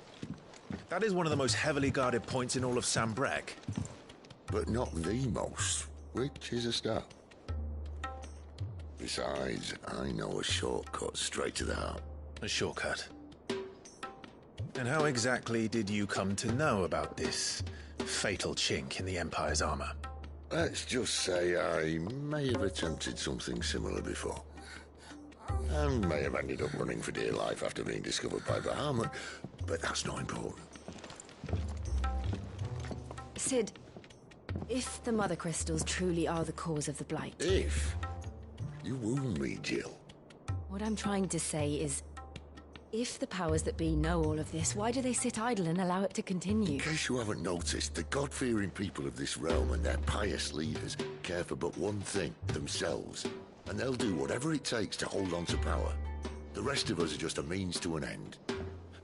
That is one of the most heavily guarded points in all of Sambrek. But not the most, which is a start. Besides, I know a shortcut straight to the heart. A shortcut? And how exactly did you come to know about this fatal chink in the Empire's armor? Let's just say I may have attempted something similar before. And may have ended up running for dear life after being discovered by Bahamut, but that's not important. Sid, if the Mothercrystals truly are the cause of the Blight... If? You wound me, Jill. What I'm trying to say is, if the powers that be know all of this, why do they sit idle and allow it to continue? In case you haven't noticed, the God-fearing people of this realm and their pious leaders care for but one thing, themselves. And they'll do whatever it takes to hold on to power. The rest of us are just a means to an end.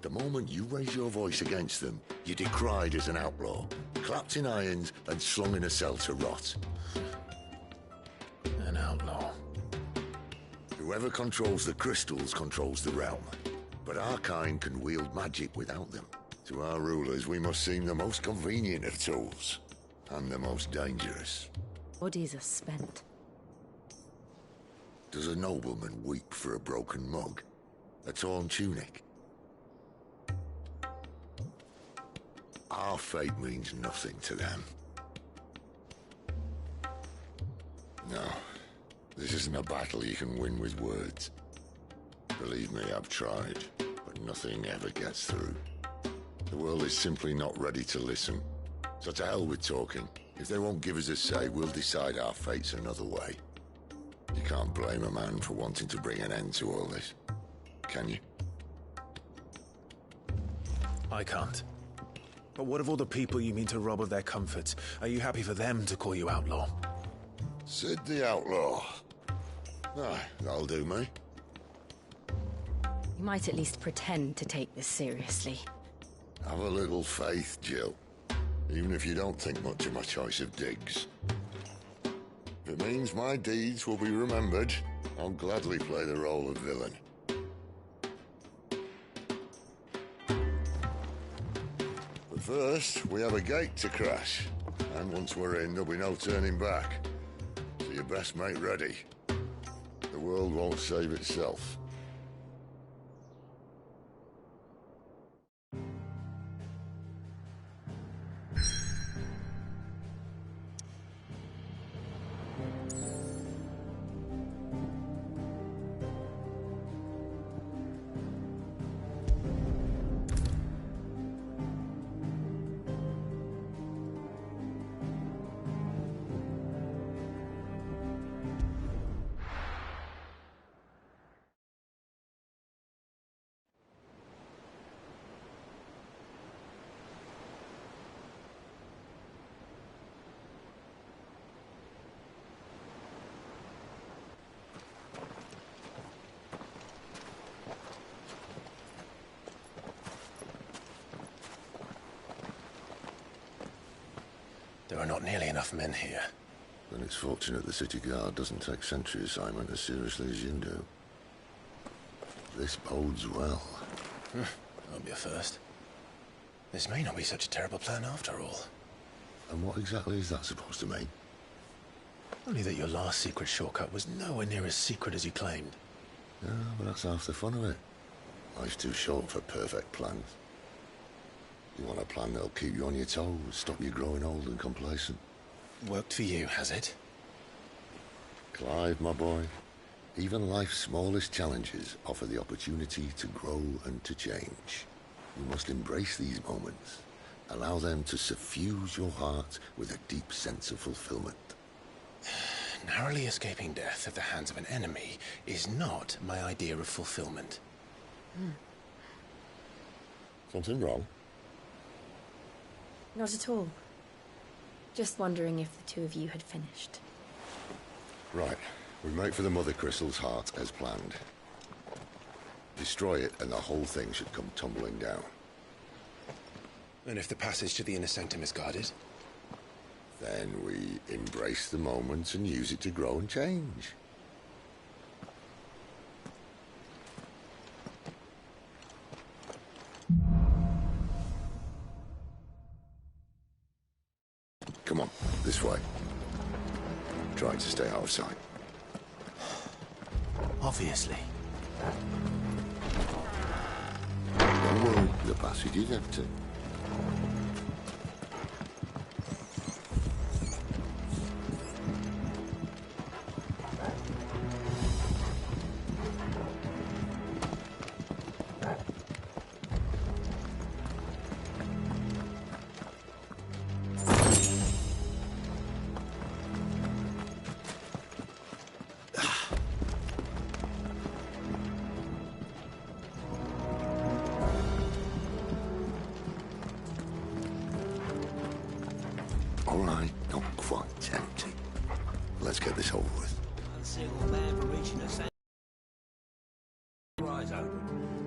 The moment you raise your voice against them, you're decried as an outlaw, clapped in irons and slung in a cell to rot. An outlaw. Whoever controls the crystals controls the realm. But our kind can wield magic without them. To our rulers, we must seem the most convenient of tools. And the most dangerous. Bodies are spent. Does a nobleman weep for a broken mug? A torn tunic? Our fate means nothing to them. No, this isn't a battle you can win with words. Believe me, I've tried, but nothing ever gets through. The world is simply not ready to listen. So to hell with talking. If they won't give us a say, we'll decide our fates another way. You can't blame a man for wanting to bring an end to all this, can you? I can't. But what of all the people you mean to rob of their comforts? Are you happy for them to call you outlaw? Sid the Outlaw. Aye, that'll do me. You might at least pretend to take this seriously. Have a little faith, Jill. Even if you don't think much of my choice of digs. If it means my deeds will be remembered, I'll gladly play the role of villain. But first, we have a gate to crash. And once we're in, there'll be no turning back. So you best make ready. The world won't save itself. There are not nearly enough men here. Then it's fortunate the city guard doesn't take sentry assignment as seriously as you do. This bodes well. That'll be a first. This may not be such a terrible plan after all. And what exactly is that supposed to mean? Only that your last secret shortcut was nowhere near as secret as you claimed. Yeah, but that's half the fun of it. Life's too short for perfect plans. You want a plan that'll keep you on your toes, stop you growing old and complacent. Worked for you, has it? Clive, my boy, even life's smallest challenges offer the opportunity to grow and to change. You must embrace these moments. Allow them to suffuse your heart with a deep sense of fulfillment. Narrowly escaping death at the hands of an enemy is not my idea of fulfillment. Something wrong? Not at all. Just wondering if the two of you had finished. Right. We make for the Mothercrystals' heart as planned. Destroy it and the whole thing should come tumbling down. And if the passage to the inner sanctum is guarded? Then we embrace the moment and use it to grow and change. Come on, this way. Try to stay out of sight. Obviously. Don't worry, the passage is empty. All right, not quite empty. Let's get this over with. Unsealed man for reaching a sand. Eyes open.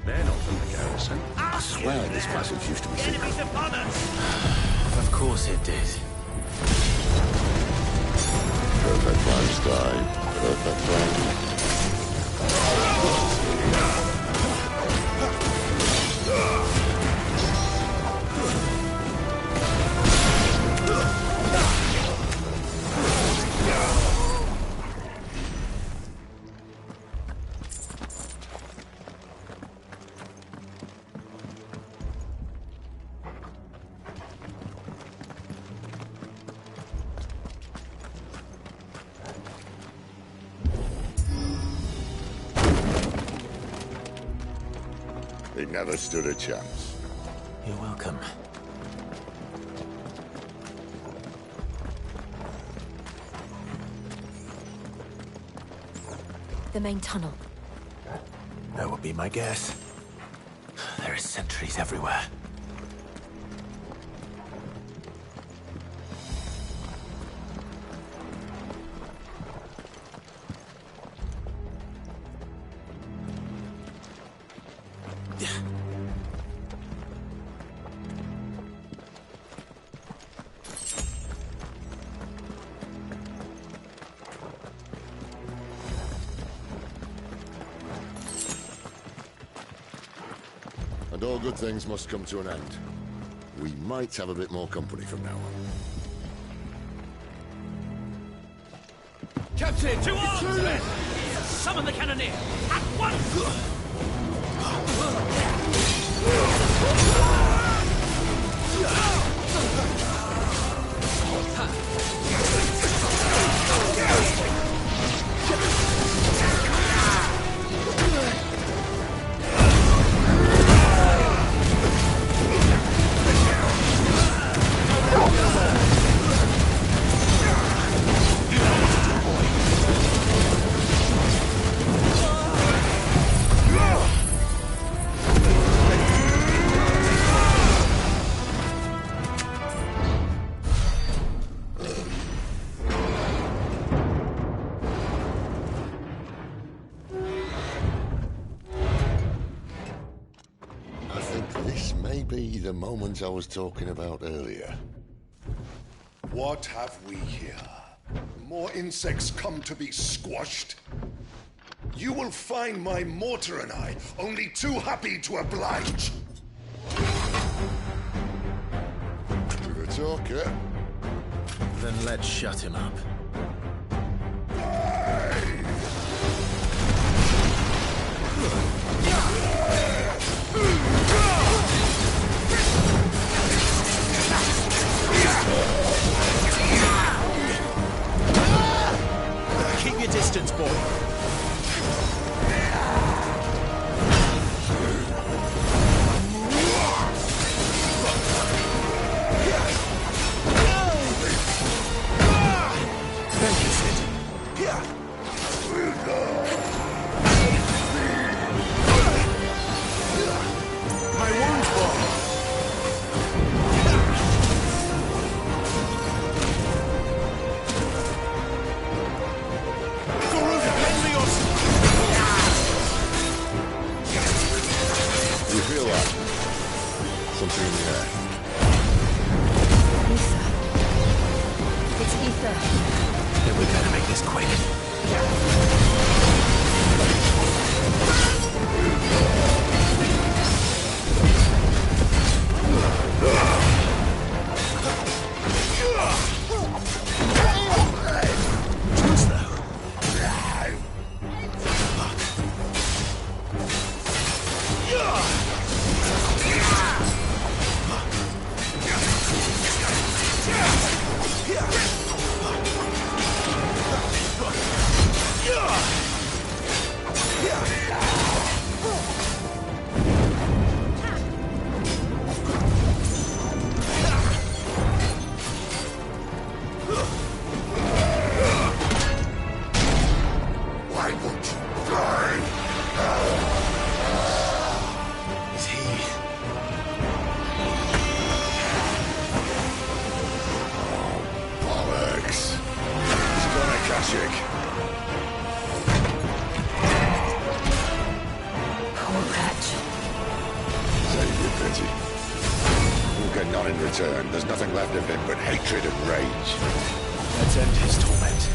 They're not from the garrison. I swear this passage used to be secret. Enemies upon us! Of course it did. Perfect plan, Sky. Perfect plan. They never stood a chance. You're welcome. The main tunnel. That would be my guess. There are sentries everywhere. And all good things must come to an end. We might have a bit more company from now on. Captain! To arms, men! Summon the cannoneer! At once! Be the moment I was talking about earlier. What have we here? More insects come to be squashed? You will find my mortar and I only too happy to oblige. You're a talker. Then let's shut him up. Keep your distance, boy. returned, there's nothing left of him but hatred and rage. Let's end his torment.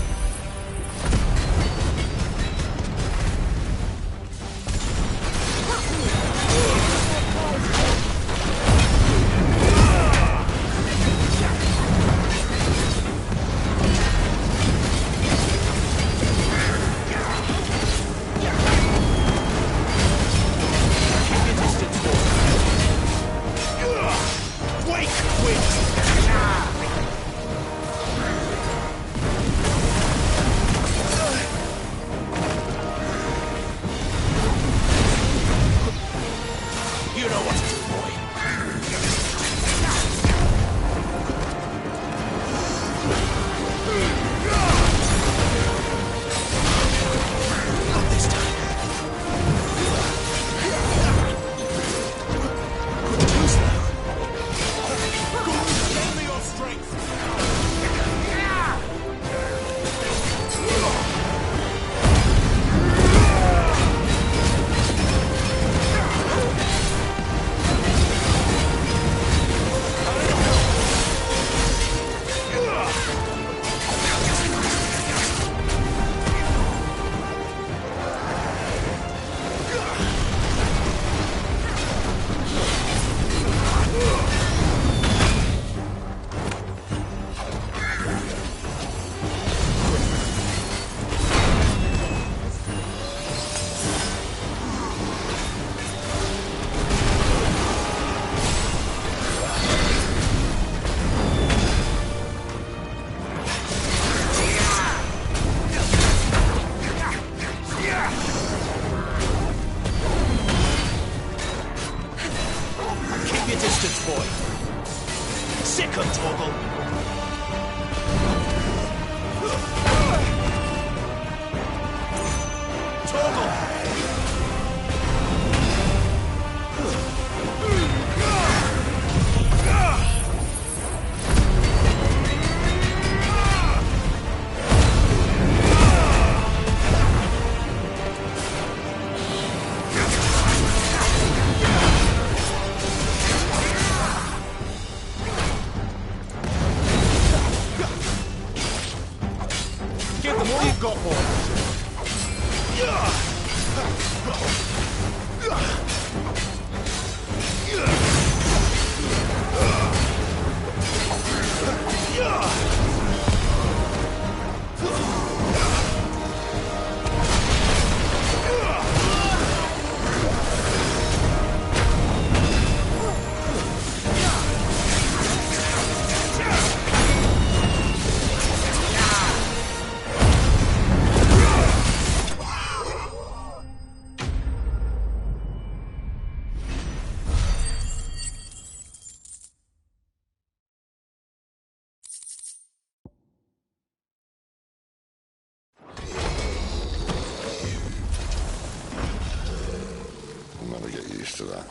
To that.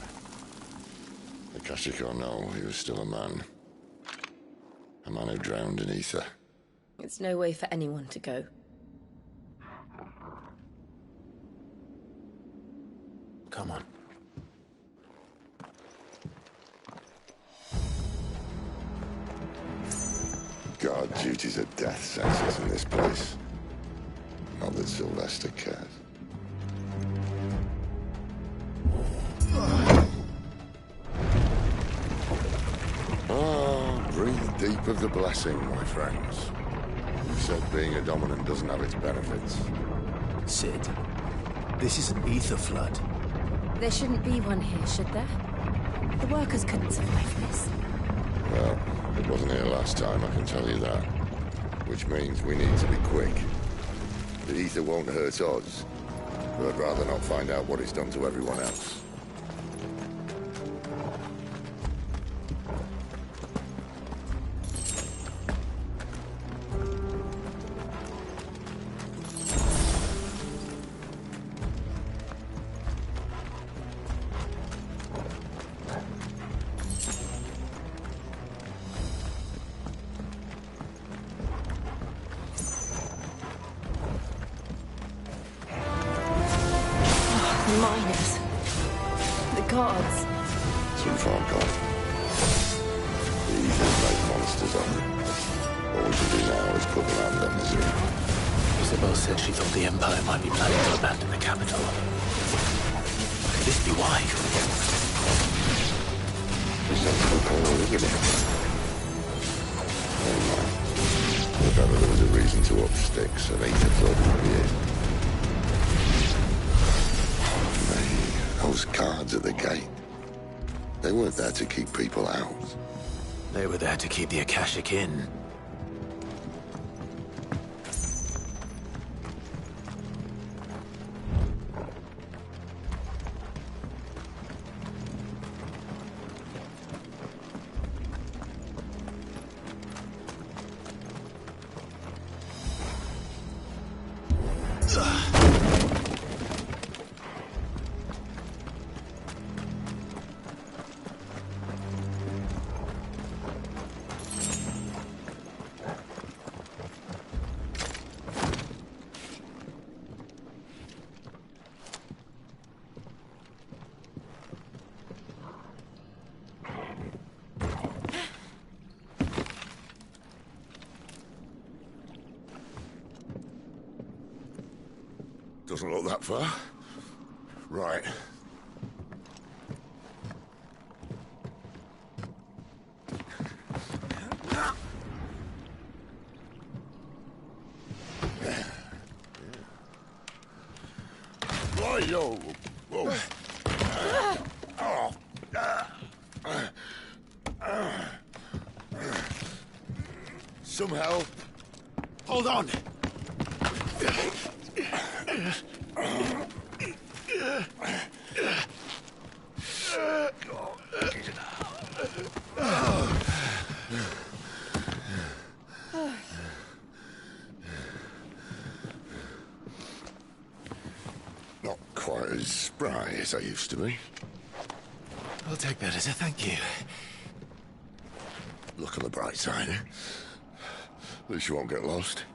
Akashic or no, he was still a man. A man who drowned in ether. It's no way for anyone to go. Come on. Guard duties are death sentences in this place. Not that Sylvester cares. Breathe deep of the blessing, my friends. You said being a dominant doesn't have its benefits. Sid, this is an ether flood. There shouldn't be one here, should there? The workers couldn't survive this. Well, it wasn't here last time, I can tell you that. Which means we need to be quick. The ether won't hurt us, but I'd rather not find out what it's done to everyone else. Miners. put them out of their misery. Isabel said she thought the Empire might be planning to abandon the capital. Could this be why? The sensible call, isn't it? If ever there was a reason to up sticks, an aether flood would be it. Those guards at the gate, they weren't there to keep people out. They were there to keep the Akashic in. Doesn't look that far. Right. Yo. Whoa. Some help. Hold on. Not quite as spry as I used to be. I'll take that as a thank you. Look on the bright side, eh? At least you won't get lost.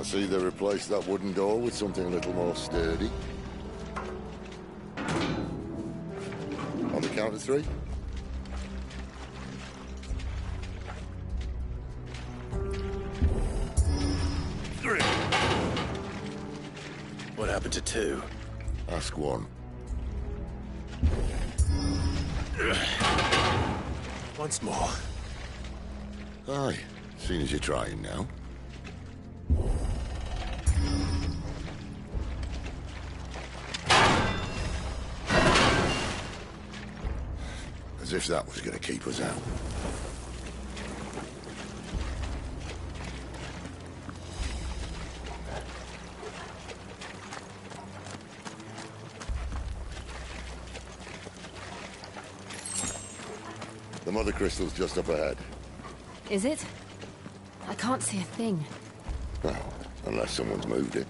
I see they replaced that wooden door with something a little more sturdy. On the count of three. What happened to two? Ask one. Once more. Aye, seeing as you're trying now. As if that was going to keep us out. The Mothercrystals just up ahead. Is it? I can't see a thing. Well, unless someone's moved it.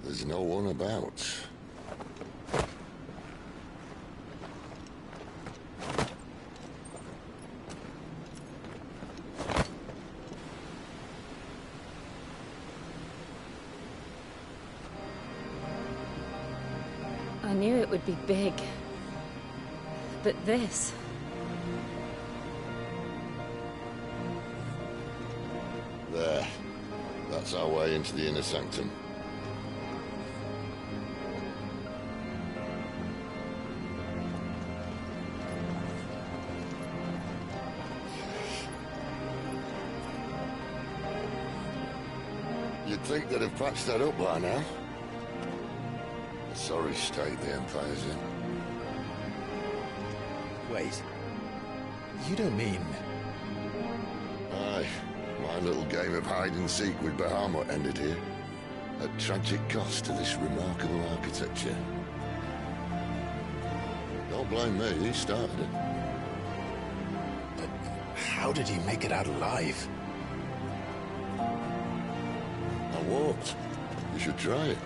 There's no one about. I knew it would be big. But this... There. That's our way into the inner sanctum. You'd think they'd have patched that up by now. A sorry state the Empire's in. Wait. You don't mean... Aye. My little game of hide-and-seek with Bahamut ended here. At tragic cost to this remarkable architecture. Don't blame me, he started it. But how did he make it out alive? I walked. You should try it.